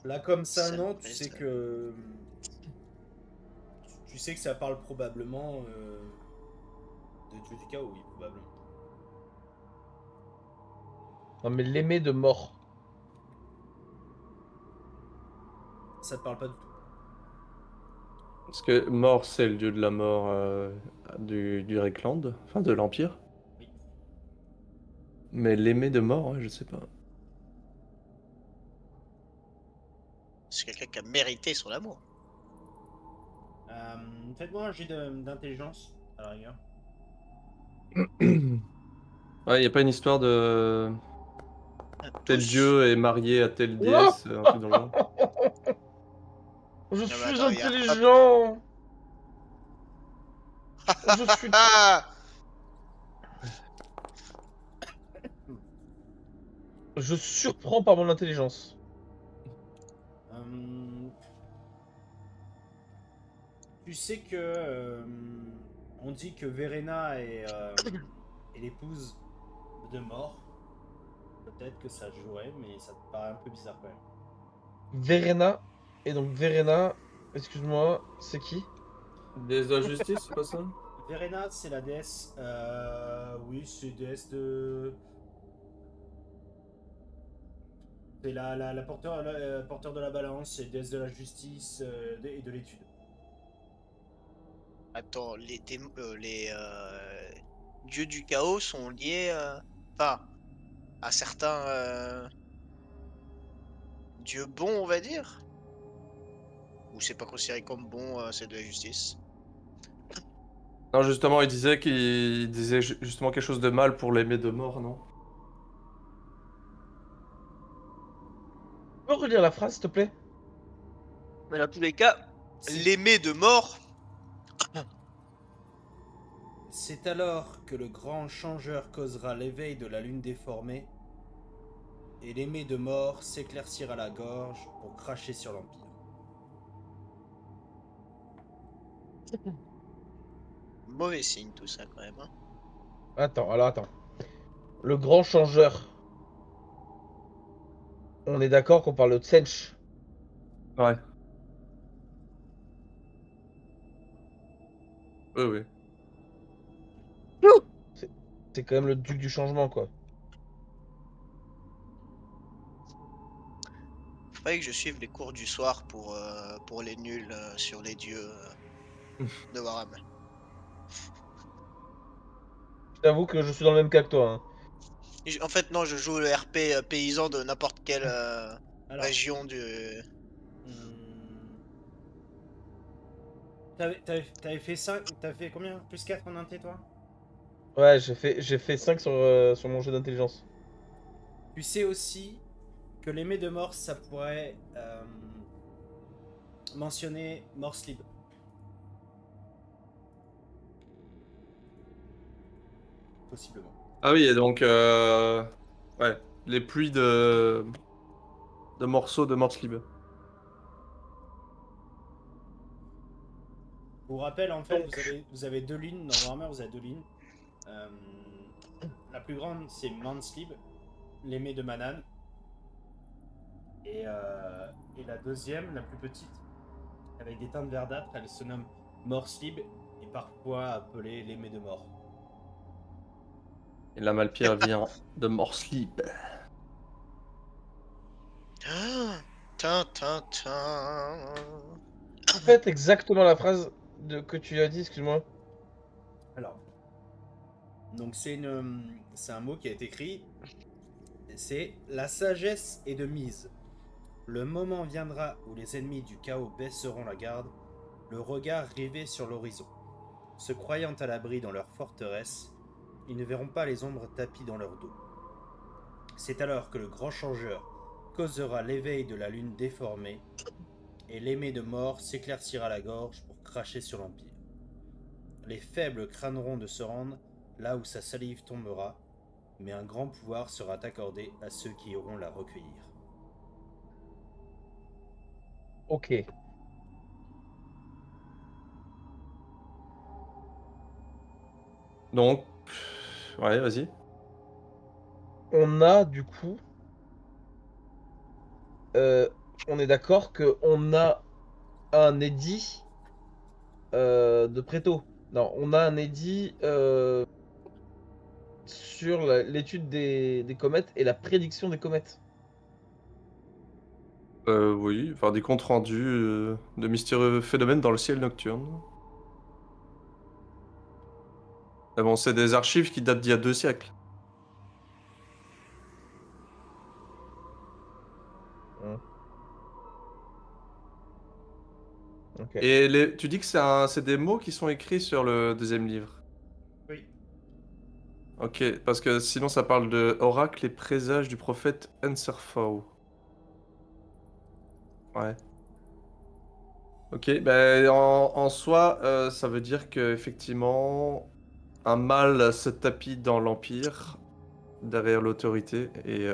Là, comme ça, Ça me non, tu sais pèse. que. Tu sais que ça parle probablement de Dieu du chaos, oui, probablement. Non mais l'aimé de mort. Ça te parle pas du tout. Parce que mort, c'est le dieu de la mort du Reikland, enfin de l'Empire. Oui. Mais l'aimé de mort, ouais, je sais pas. C'est quelqu'un qui a mérité son amour. Faites-moi un jet d'intelligence, à la rigueur. Ouais, y a pas une histoire de tel Tous. dieu est marié à telle Ouah. déesse, un truc dans le genre. Je Non, mais suis attends, il y a. Hop. intelligent. Je suis trop... Je surprends par mon intelligence. Euh, Tu sais que. On dit que Verena est l'épouse de mort. Peut-être que ça jouerait, mais ça te paraît un peu bizarre quand même. Verena. Et donc Verena, excuse-moi, c'est qui? Déesse de la justice, c'est pas ça? Verena, c'est la déesse. Oui, c'est déesse de. C'est la porteur de la balance, c'est déesse de la justice et de l'étude. Attends, les dieux du chaos sont liés enfin, à certains dieux bons, on va dire? Ou c'est pas considéré comme bon, c'est de la justice? Non, justement, qu'il disait justement quelque chose de mal pour l'aimé de mort, non? Tu peux relire la phrase, s'il te plaît? Mais dans tous les cas, C'est l'aimé de mort, c'est alors que le grand changeur causera l'éveil de la lune déformée, et l'aimé de mort s'éclaircira la gorge pour cracher sur l'Empire. mauvais signe tout ça quand même, hein. Attends, alors attends. Le grand changeur. On est d'accord qu'on parle de Tsench. Ouais. Oui, oui. C'est c'est quand même le duc du changement, quoi. Faudrait que je suive les cours du soir pour les nuls sur les dieux de Warham. Je t'avoue que je suis dans le même cas que toi, hein. En fait, non, je joue le RP paysan de n'importe quelle Alors, région du. hum, t'avais fait 5, t'avais fait combien? Plus 4 en inté, toi? Ouais, j'ai fait 5 sur mon jeu d'intelligence. Tu sais aussi que l'aimé de mort, ça pourrait mentionner Morse Libre. possiblement. Ah oui, et donc, ouais, les pluies de morceaux de Morslib. Je vous rappelle, en fait, Donc, vous avez deux lignes. Dans Warhammer, vous avez deux lignes. Euh, la plus grande, c'est Manslib, l'aimé de Manan. Et la deuxième, la plus petite, avec des teintes verdâtres, elle se nomme Morslib, et parfois appelée l'aimé de mort. Et la Malpierre vient de Morslib. Ah, tin. faites exactement la phrase que tu as dit, excuse-moi. Alors, donc c'est un mot qui a été écrit. C'est la sagesse est de mise. Le moment viendra où les ennemis du chaos baisseront la garde, le regard rivé sur l'horizon. Se croyant à l'abri dans leur forteresse, ils ne verront pas les ombres tapies dans leur dos. C'est alors que le grand changeur causera l'éveil de la lune déformée, et l'aimé de mort s'éclaircira la gorge pour cracher sur l'Empire. Les faibles craindront de se rendre là où sa salive tombera, mais un grand pouvoir sera accordé à ceux qui iront la recueillir. Ok. Donc, ouais, vas-y. On a du coup, euh, on est d'accord que on a un édit de Préto. Non, on a un édit sur l'étude des comètes et la prédiction des comètes. Oui, enfin des comptes rendus de mystérieux phénomènes dans le ciel nocturne. Mais bon, c'est des archives qui datent d'il y a 2 siècles. Hmm. Ok. Et tu dis que c'est des mots qui sont écrits sur le deuxième livre. Oui. Ok, parce que sinon ça parle de oracle et présages du prophète Enserfau. Ouais. Ok, ben en soi, ça veut dire que effectivement un mal se tapit dans l'Empire, derrière l'autorité, et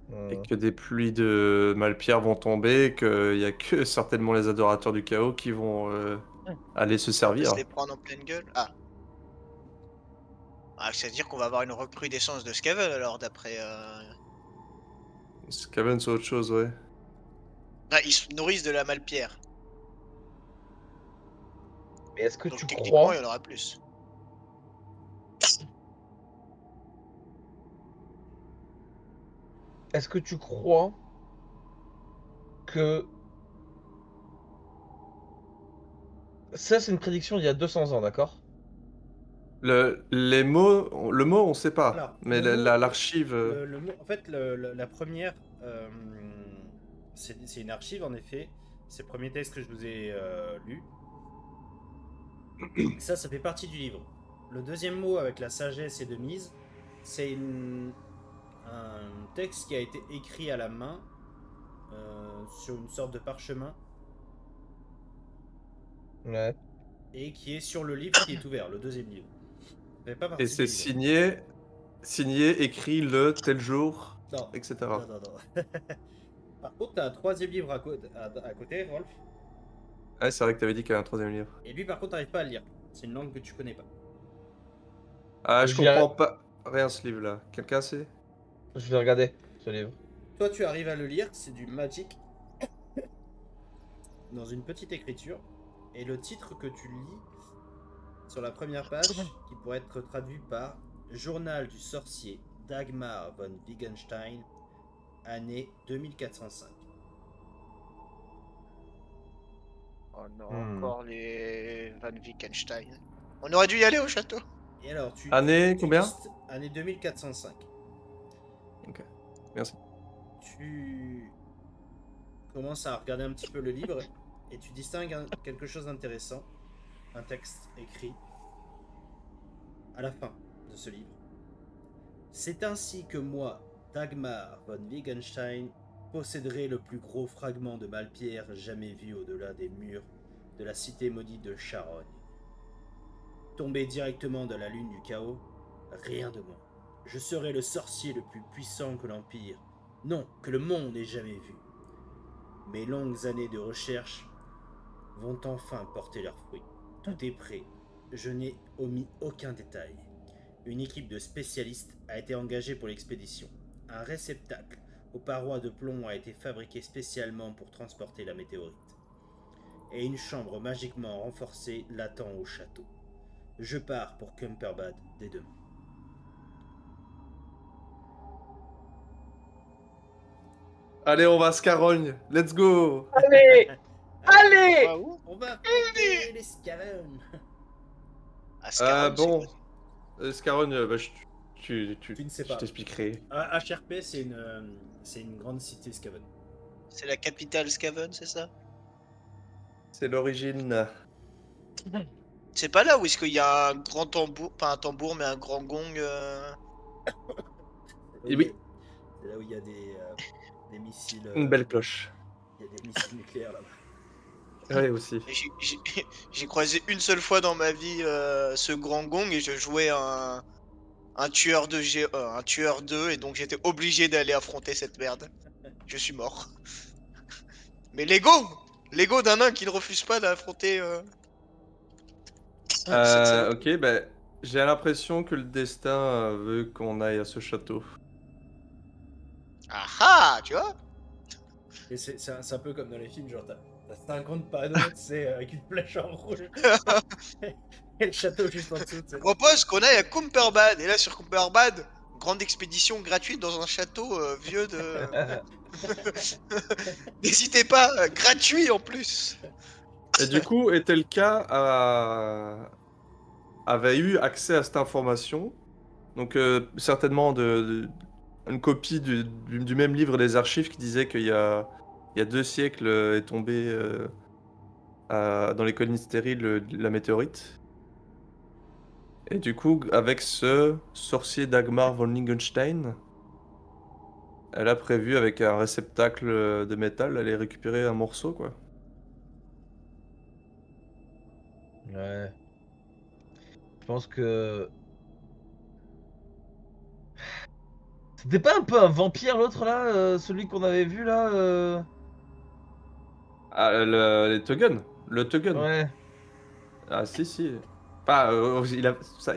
Hmm. que des pluies de Malpierre vont tomber, et qu'il n'y a que certainement les adorateurs du chaos qui vont aller se On va se servir. les prendre en pleine gueule. C'est-à-dire qu'on va avoir une recrudescence de Skaven alors, d'après. Skaven, c'est autre chose, ouais. Ils se nourrissent de la Malpierre. Mais est-ce que Donc tu techniquement, il crois, y en aura plus. est-ce que tu crois que ça, c'est une prédiction d'il y a 200 ans, d'accord? Le mot, on sait pas, Alors, mais l'archive. le mot, en fait, la première, c'est une archive en effet. C'est le premier texte que je vous ai lu. Ça fait partie du livre. Le deuxième mot avec la sagesse et de mise, c'est un texte qui a été écrit à la main sur une sorte de parchemin Ouais. et qui est sur le livre qui est ouvert, le deuxième livre. Ça fait pas Et partie du c'est livre. signé, écrit le tel jour, Non, etc. non. Par contre, t'as un troisième livre à côté, Rolf. Ouais, c'est vrai que t'avais dit qu'il y avait un troisième livre. Et lui, par contre, t'arrives pas à le lire. C'est une langue que tu connais pas. Ah, je Je vais, comprends pas rien ce livre-là. Quelqu'un sait? je vais regarder ce livre. Toi, tu arrives à le lire, c'est du Magic dans une petite écriture. Et le titre que tu lis sur la première page, qui pourrait être traduit par Journal du sorcier Dagmar von Wittgenstein, année 2405. Oh non, Hmm. encore les Van Wittgenstein. On aurait dû y aller au château. Et alors, Année combien? année 2405. Ok, merci. Tu commences à regarder un petit peu le livre et tu distingues quelque chose d'intéressant. Un texte écrit à la fin de ce livre. C'est ainsi que moi, Dagmar von Wittgenstein, posséderai le plus gros fragment de Malpierre jamais vu au-delà des murs de la cité maudite de Charonne. Tomber directement dans la lune du chaos, rien de moins. Je serai le sorcier le plus puissant que l'Empire, non, que le monde ait jamais vu. Mes longues années de recherche vont enfin porter leurs fruits. Tout est prêt. Je n'ai omis aucun détail. Une équipe de spécialistes a été engagée pour l'expédition. Un réceptacle aux parois de plomb a été fabriqué spécialement pour transporter la météorite. Et une chambre magiquement renforcée l'attend au château. Je pars pour Cumberbad dès demain. Allez, on va à Scarogne. Let's go. Allez. Allez. Waouh. On va affronter les Scarogne. Ah, Scarron, c'est Bon, quoi? Scarogne, bah, Tu ne sais je pas. t'expliquerai. HRP, c'est une grande cité Scaven. C'est la capitale Skaven, c'est ça? C'est l'origine. C'est pas là où est-ce qu'il y a un grand tambour, pas un tambour, mais un grand gong Et oui. C'est là où il y a des missiles. Une belle cloche. Il y a des missiles nucléaires là-bas. Ouais, aussi. Et j'ai croisé une seule fois dans ma vie ce grand gong et je jouais un tueur un tueur 2 et donc j'étais obligé d'aller affronter cette merde. Je suis mort. Mais L'ego d'un nain qui ne refuse pas d'affronter cette saloperie. Ok, bah, j'ai l'impression que le destin veut qu'on aille à ce château. Ah ah, tu vois? Et c'est un peu comme dans les films, genre t'as 50 panneaux, tu sais, avec une flèche en rouge. Et le château juste en dessous, tu sais. Je propose qu'on aille à Cumberbad. Et là, sur Cumberbad, grande expédition gratuite dans un château vieux de. N'hésitez pas, gratuit en plus. Et du coup, Etelka avait eu accès à cette information. Donc, certainement une copie du même livre des archives qui disait qu'il y a 2 siècles est tombé dans les collines stériles la météorite. Et du coup, avec ce sorcier Dagmar von Lingenstein, elle a prévu avec un réceptacle de métal aller récupérer un morceau, quoi. Ouais. Je pense que... C'était pas un peu un vampire l'autre là, celui qu'on avait vu là Ah, les Tuggen. Le Tuggen. Ouais. Ah, si, si. Pas,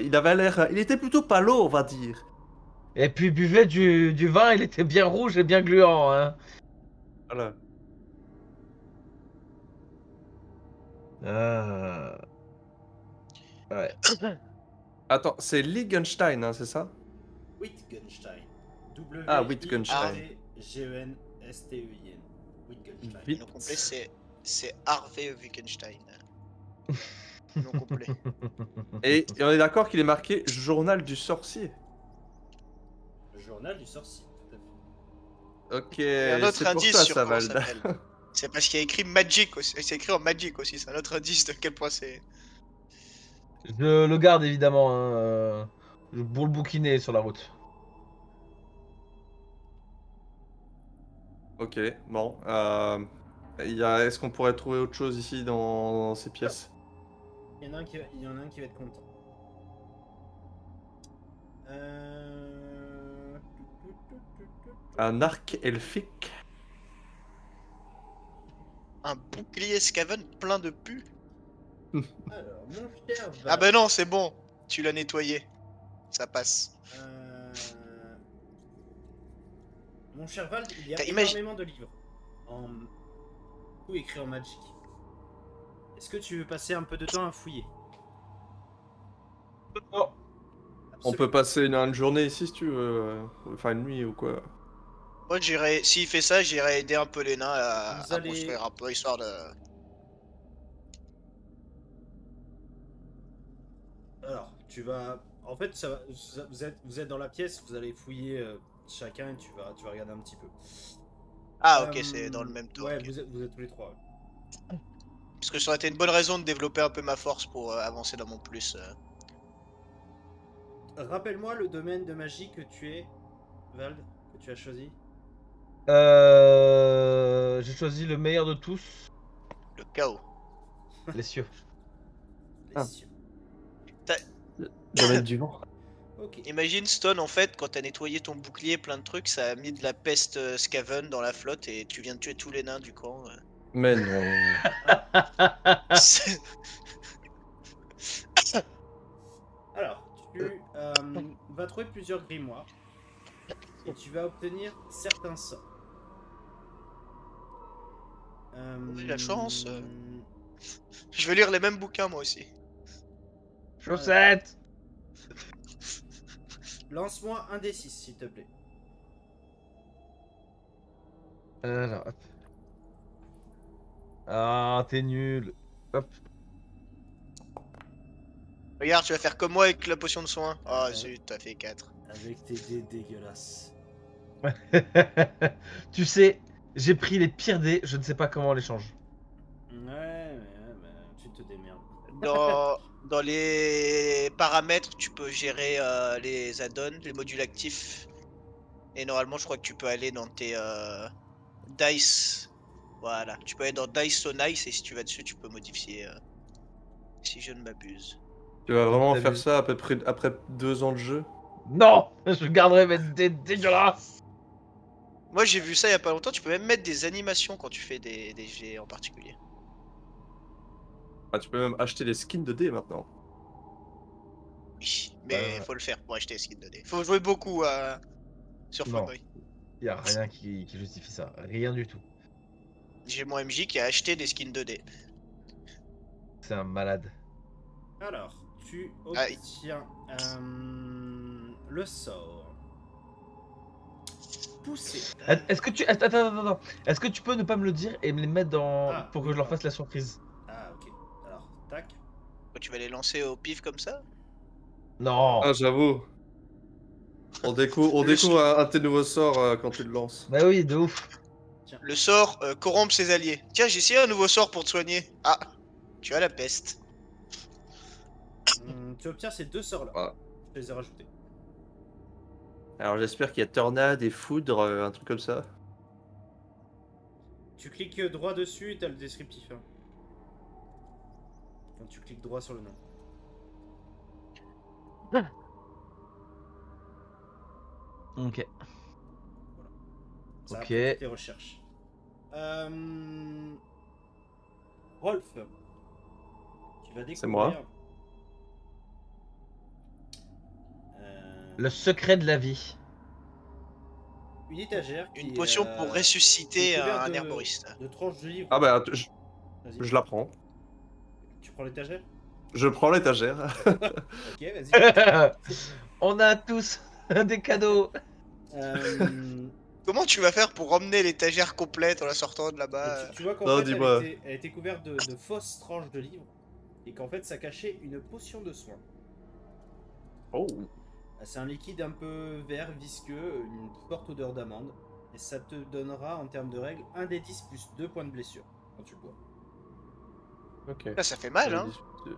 il avait l'air. Il était plutôt palo, on va dire. Et puis il buvait du vin, il était bien rouge et bien gluant, hein. Voilà. Ah. Ouais. Attends, c'est Liechtenstein, hein, c'est ça? Wittgenstein. Ah, Wittgenstein. W-I-T-G-E-N-S-T-E-I-N. Wittgenstein. Vite. Le nom complet, c'est Harvey Wittgenstein. Nom complet. Et on est d'accord qu'il est marqué Journal du sorcier. Le journal du sorcier, tout à fait. Ok, Et un autre c'est pour indice ça, sur ça comment va. ça s'appelle. C'est parce qu'il y a écrit Magic aussi. C'est écrit en Magic aussi. C'est un autre indice de quel point c'est. Je le garde évidemment, hein, pour le bouquiner sur la route. Ok, bon. Est-ce qu'on pourrait trouver autre chose ici dans ces pièces? Il y en a un qui va être content. Un arc elfique? Un bouclier Skaven plein de pu. Alors, mon cher Val, Ah bah non, c'est bon. Tu l'as nettoyé. Ça passe. Mon cher Val, il y a Imagine- énormément de livres. Tout écrit en Magic. Est-ce que tu veux passer un peu de temps à fouiller? Oh. On peut passer une journée ici si tu veux. Enfin, une nuit ou quoi. Moi, j'irai. S'il fait ça, j'irai aider un peu les nains Vous à allez- construire un peu, histoire de. Alors, tu vas. En fait, vous êtes dans la pièce, vous allez fouiller chacun et tu vas regarder un petit peu. Ah, ok, c'est dans le même temps. Ouais, ok. vous êtes tous les trois. Ouais. Parce que ça aurait été une bonne raison de développer un peu ma force pour avancer dans mon plus. Rappelle-moi le domaine de magie que tu es, Vald, que tu as choisi. J'ai choisi le meilleur de tous, Le chaos. les cieux. Les Ah. cieux. Domaine du vent. Ok. Imagine Stone, en fait, quand t'as nettoyé ton bouclier, plein de trucs, ça a mis de la peste Skaven dans la flotte et tu viens de tuer tous les nains du camp. Mais non. C'est- Alors, tu vas trouver plusieurs grimoires et tu vas obtenir certains sorts. Oui, la chance. Je vais lire les mêmes bouquins moi aussi. Chaussette. Lance-moi un D6, s'il te plaît. Alors, hop. Ah, t'es nul. Hop. Regarde, tu vas faire comme moi avec la potion de soin. Ah Ouais. zut, t'as fait 4. Avec tes dés dégueulasses. Tu sais, j'ai pris les pires dés, je ne sais pas comment on les change. Ouais, mais tu te démerdes. Dans les paramètres, tu peux gérer les add-ons, les modules actifs. Et normalement, je crois que tu peux aller dans tes dice. Voilà, tu peux aller dans dice so nice et si tu vas dessus, tu peux modifier. Si je ne m'abuse. Tu vas vraiment T'as faire vu. ça à peu près après 2 ans de jeu? Non, je garderai mes dés dégueulasses. Moi, j'ai vu ça il y a pas longtemps. Tu peux même mettre des animations quand tu fais des jets en particulier. Ah, tu peux même acheter des skins de dés maintenant. Oui, mais Ouais. faut le faire pour acheter skin 2D. Faut jouer beaucoup sur Non. Funboy. Y a rien qui justifie ça, rien du tout. J'ai mon MJ qui a acheté des skins 2D. C'est un malade. Alors, tu Ah, obtiens le sort. Poussé. Est-ce que tu attends. Est-ce que tu peux ne pas me le dire et me les mettre dans Ah, pour que oui, je leur pardon. fasse la surprise? Ah, ok. Alors, tac. tu vas les lancer au pif comme ça? Non. Ah, j'avoue. On découvre Le- un de tes nouveaux sorts quand tu le lances. Bah oui, de ouf. Le sort corrompre ses alliés. Tiens, j'ai essayé un nouveau sort pour te soigner. Ah, tu as la peste. Tu obtiens ces deux sorts-là. Ah. Je les ai rajoutés. Alors j'espère qu'il y a tornade et foudre, un truc comme ça. Tu cliques droit dessus et t'as le descriptif. Hein. Quand tu cliques droit sur le nom. Ok. Ça Ok. après toutes tes recherches. Rolf, tu vas découvrir. C'est moi. Le secret de la vie. Une étagère. Une qui, potion pour ressusciter qui est couverte un de- herboriste. De tranches de livres. Ah bah Vas-y. je la prends. Tu prends l'étagère? Je prends l'étagère. Ok, vas-y. On a tous des cadeaux. Comment tu vas faire pour emmener l'étagère complète en la sortant de Et là-bas? tu vois qu'en Non, fait, dis-moi. elle était couverte de fausses tranches de livres. Et qu'en fait, ça cachait une potion de soin. Oh. C'est un liquide un peu vert, visqueux, une forte odeur d'amande. Et ça te donnera, en termes de règles, 1 des 10 plus 2 points de blessure quand tu le bois. Ok. Là, ça fait mal, hein. Ouais,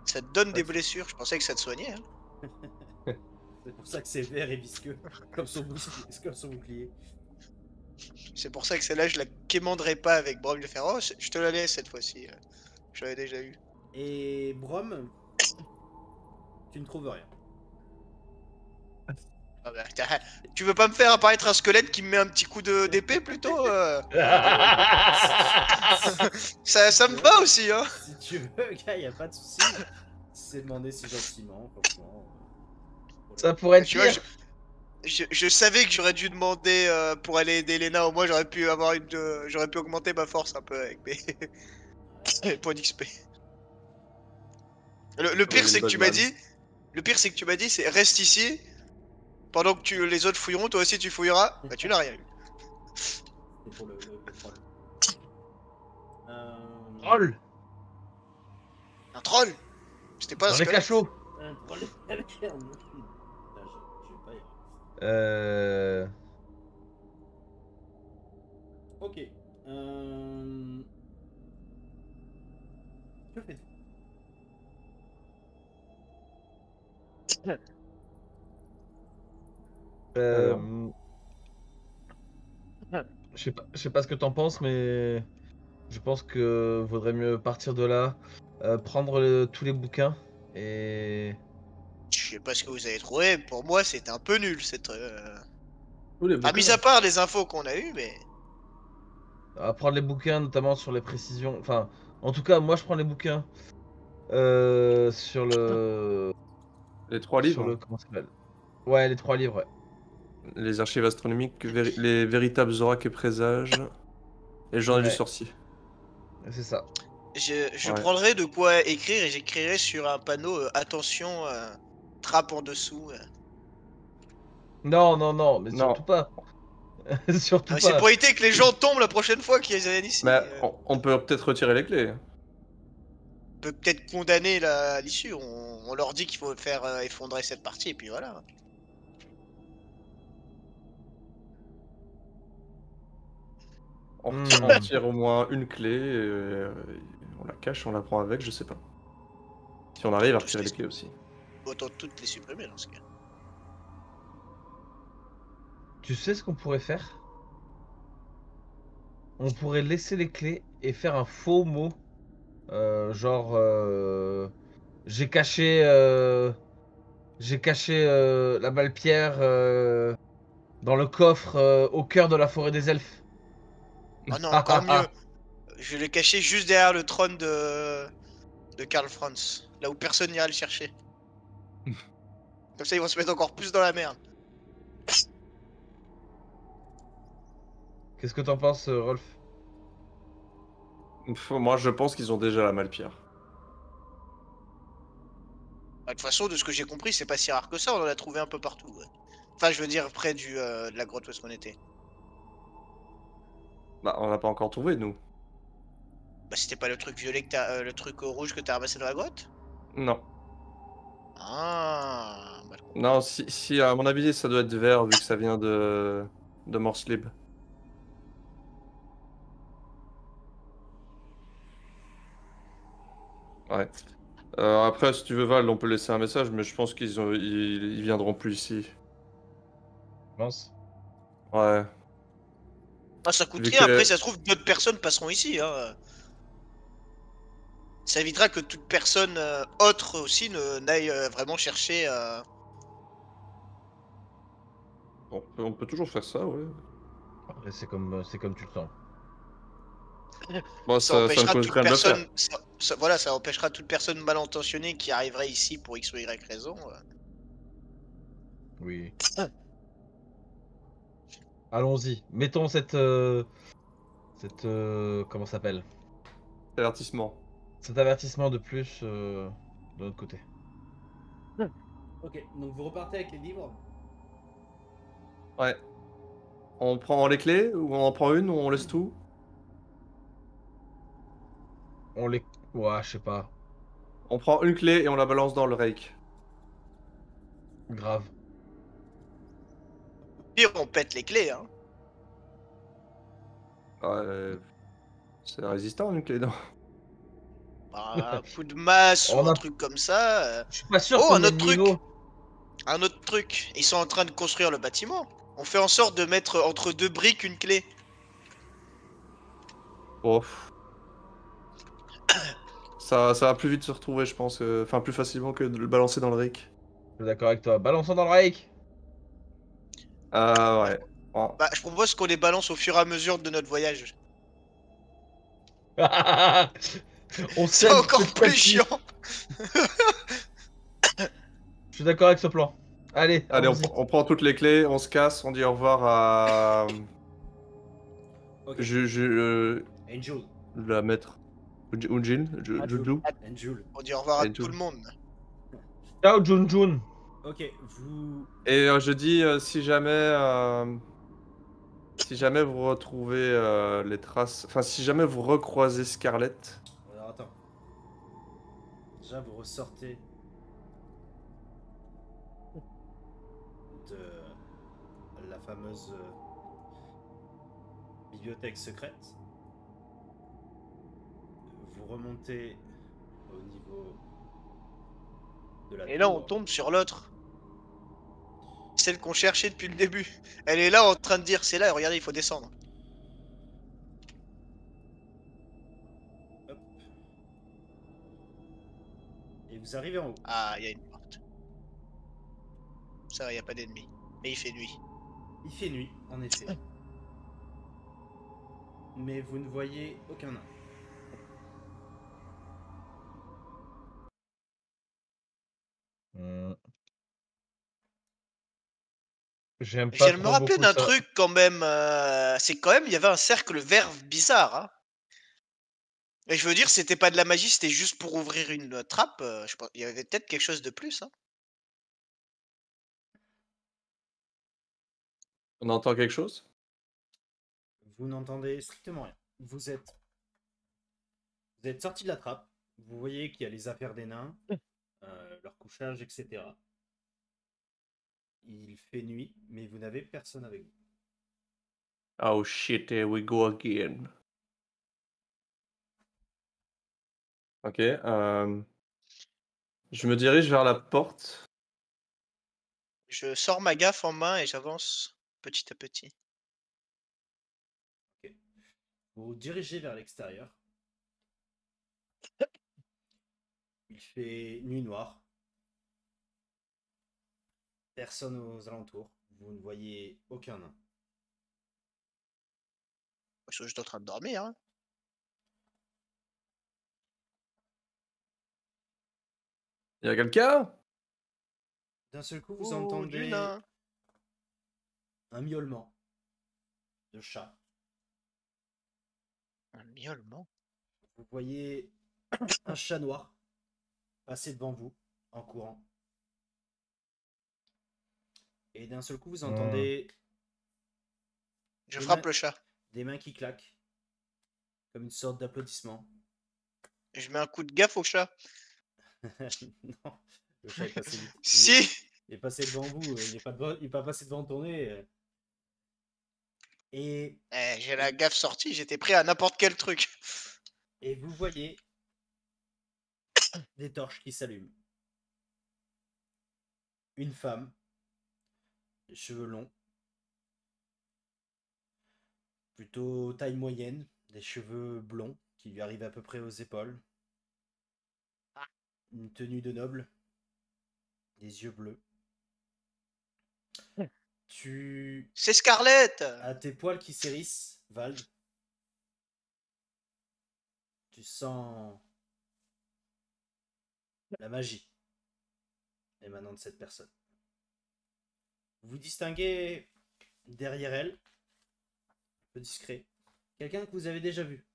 Ça te donne des c'est- blessures. Je pensais que ça te soignait. Hein. C'est pour ça que c'est vert et visqueux, comme son bouclier. C'est pour ça que celle-là, je la quémanderai pas avec Brom. Je vais faire, oh, je te la laisse cette fois-ci. Je l'avais déjà eu. Et Brom, tu ne trouves rien. Ah bah, tu veux pas me faire apparaître un squelette qui me met un petit coup d'épée plutôt ça me va aussi, hein. Si tu veux, gars, y a pas de souci. C'est demandé si gentiment, franchement. Voilà. Ça pourrait être Tu vois, pire. je savais que j'aurais dû demander pour aller aider Lena. Au moins, j'aurais pu avoir j'aurais pu augmenter ma force un peu avec mes points d'XP. Le pire, une c'est que bonne tu m'as vanne. dit. Le pire, c'est que tu m'as dit, c'est reste ici. Pendant que les autres fouilleront, toi aussi tu fouilleras. Bah, tu n'as rien eu. C'est pour le troll. Troll. Un troll. C'était pas un Dans les squelette. cachots. Un troll. Putain, je vais pas y arriver. Ok. Que faites-vous? Alors. Je sais pas ce que t'en penses, mais je pense que vaudrait mieux partir de là, prendre tous les bouquins Et... Je sais pas ce que vous avez trouvé, pour moi c'était un peu nul cette... Tous les Enfin, mis bouquins. à part les infos qu'on a eues, mais... à prendre les bouquins, notamment sur les précisions. Enfin, en tout cas, moi je prends les bouquins sur le. Les 3 Sur livres. le. Comment ça s'appelle? Ouais, les 3 livres, ouais. Les archives astronomiques, les véritables oracles et présages. Et le journal du Ouais. sorcier. C'est ça. Je Ouais. prendrai de quoi écrire et j'écrirai sur un panneau attention, trappe en dessous. Non, non, non, mais Non, surtout pas. Ah, Surtout mais c'est pas. pour éviter que les gens tombent la prochaine fois qu'ils viennent ici. mais on peut peut-être retirer les clés. On peut peut-être condamner à l'issue. On leur dit qu'il faut faire effondrer cette partie et puis voilà. On Hmm. retire au moins une clé, on la cache, on la prend avec, je sais pas. Si on arrive à Tous retirer les- les clés aussi. Autant toutes les supprimer dans ce cas. Tu sais ce qu'on pourrait faire? On pourrait laisser les clés et faire un faux mot. Genre. J'ai caché. J'ai caché la Malpierre dans le coffre au cœur de la forêt des elfes. Ah non, Ah encore ah mieux. ah. Je vais le cacher juste derrière le trône de Karl Franz. Là où personne n'ira le chercher. Comme ça, ils vont se mettre encore plus dans la merde. Qu'est-ce que t'en penses, Rolf? Moi, je pense qu'ils ont déjà la Malpierre. Bah, de toute façon, de ce que j'ai compris, c'est pas si rare que ça. On en a trouvé un peu partout. Ouais. Enfin, je veux dire, près de la grotte où est-ce qu'on était. Bah, on l'a pas encore trouvé, nous. Bah, c'était pas le truc violet que t'as, le truc rouge que t'as ramassé dans la grotte? Non. Ah, bah, Non, si, à mon avis, ça doit être vert, vu que ça vient de Morse Libre. Ouais. Après, si tu veux, Val, on peut laisser un message, mais je pense ils viendront plus ici. Je pense. Ouais. ah, ça coûte Vu rien. Après, que... ça se trouve, d'autres personnes passeront ici. Hein. Ça évitera que toute personne autre aussi n'aille vraiment chercher. On peut toujours faire ça, ouais. Après, c'est comme tu le sens. Bon, Ça ça ne empêchera coûte toute rien de le faire. personne. Voilà, ça empêchera toute personne mal intentionnée qui arriverait ici pour X ou Y raison. Oui. Allons-y. Mettons comment ça s'appelle? Avertissement. Cet avertissement de plus de notre côté. Ok, donc vous repartez avec les livres. Ouais. On prend les clés, ou on en prend une, ou on laisse tout? On les. Ouais, je sais pas. On prend une clé et on la balance dans le rake. Grave. Pire, on pète les clés. Hein. Ouais, c'est résistant une clé, non? Bah, un coup de masse ou On un a... truc comme ça. Je suis pas sûr Oh, qu'on un ait autre le truc. niveau. Un autre truc. Ils sont en train de construire le bâtiment. On fait en sorte de mettre entre deux briques une clé. Oh. Ça va plus vite se retrouver, je pense. Enfin, plus facilement que de le balancer dans le rake. Je suis d'accord avec toi. Balançons dans le rake. Ah ouais. Oh. Bah, je propose qu'on les balance au fur et à mesure de notre voyage. On C'est scelle encore petit à plus petit. chiant. Je suis d'accord avec ce plan. Allez, Allez, allons-y. on prend toutes les clés, on se casse, on dit au revoir à... Ok. Angel. la maître. Ujin? Juju? Angel. On dit au revoir à Et tout. tout le monde. Ciao, Jun Jun. Ok, vous. Et je dis, si jamais vous retrouvez les traces... Enfin, si jamais vous recroisez Scarlett... Alors attends. Déjà, vous ressortez de la fameuse bibliothèque secrète. Vous remontez au niveau de la Et là, on tour. tombe sur l'autre. Celle qu'on cherchait depuis le début. Elle est là en train de dire c'est là, regardez, il faut descendre. Hop. Et Et vous arrivez en haut. Ah, il y a une porte. Ça va, il n'y a pas d'ennemis. Mais il fait nuit. Il fait nuit, en effet. Mais vous ne voyez aucun nain. Hmm. J'aime Je pas viens de me trop rappeler beaucoup d'un ça. truc quand même. C'est quand même, il y avait un cercle vert bizarre. Hein. Et je veux dire, c'était pas de la magie, c'était juste pour ouvrir une trappe. Je pense, il y avait peut-être quelque chose de plus. Hein. On entend quelque chose? Vous n'entendez strictement rien. Vous êtes sorti de la trappe. Vous voyez qu'il y a les affaires des nains, leur couchage, etc. Il fait nuit, mais vous n'avez personne avec vous. Oh shit, here we go again. Ok, je me dirige vers la porte. Je sors ma gaffe en main et j'avance petit à petit. Ok. Vous vous dirigez vers l'extérieur. Il fait nuit noire. Personne aux alentours. Vous ne voyez aucun nain. Je suis juste en train de dormir. Hein. Y a quelqu'un? D'un seul coup, vous Oh, du entendez nain. un miaulement de chat. Un miaulement. Vous voyez un chat noir passer devant vous en courant. Et d'un seul coup, vous entendez Je des frappe mains, le chat. des mains qui claquent, comme une sorte d'applaudissement. Je mets un coup de gaffe au chat. Non, le chat est passé vite. Si. Il est passé devant vous, il est pas passé devant ton nez. Et, J'ai la gaffe sortie, j'étais prêt à n'importe quel truc. et vous voyez des torches qui s'allument. Une femme, les cheveux longs, plutôt taille moyenne, des cheveux blonds qui lui arrivent à peu près aux épaules, une tenue de noble, des yeux bleus. Tu C'est Scarlett. as tes poils qui s'hérissent, Vald. Tu sens la magie émanant de cette personne. Vous distinguez derrière elle, un peu discret, quelqu'un que vous avez déjà vu.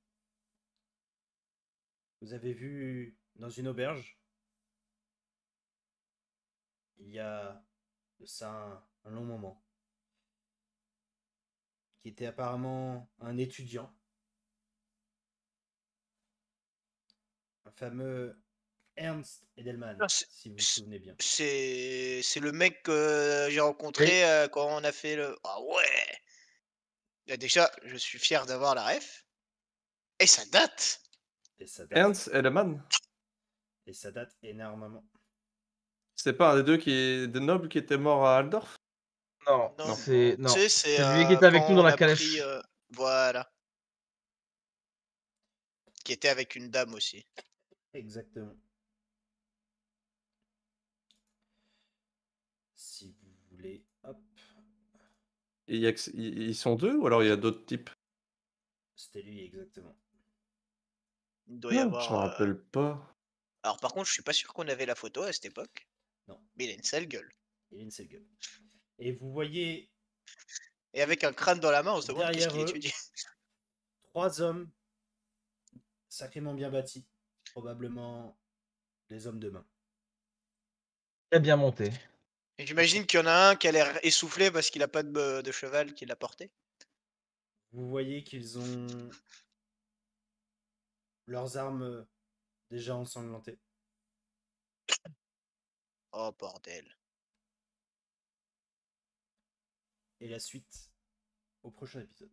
Vous avez vu dans une auberge, il y a de ça un long moment, qui était apparemment un étudiant, un fameux Ernst Edelman, Ah, si vous vous souvenez bien. C'est le mec que j'ai rencontré quand on a fait le. Ah ouais. Là, déjà, je suis fier d'avoir la ref. Et ça date. Et ça date, Ernst Edelman? et ça date énormément. C'est pas un des deux des nobles qui était mort à Aldorf? Non, Non. c'est Tu non. sais, C'est lui qui était avec quand nous dans on la a pris. calèche. Voilà. Qui était avec une dame aussi. Exactement. Si vous voulez, hop, Et ils sont deux ou alors il y a d'autres types? c'était lui exactement. Il doit y Non, je me avoir. rappelle pas. Alors, par contre, je suis pas sûr qu'on avait la photo à cette époque. Non. Mais il a une sale gueule. Il a une seule gueule. Et vous voyez Et avec un crâne dans la main, on se demande qu'est-ce derrière qu'il eux étudie. 3 hommes sacrément bien bâtis, probablement des hommes de main. Très bien monté. Et j'imagine qu'il y en a un qui a l'air essoufflé parce qu'il a pas de cheval qui l'a porté. Vous voyez qu'ils ont leurs armes déjà ensanglantées. Oh bordel. Et la suite au prochain épisode.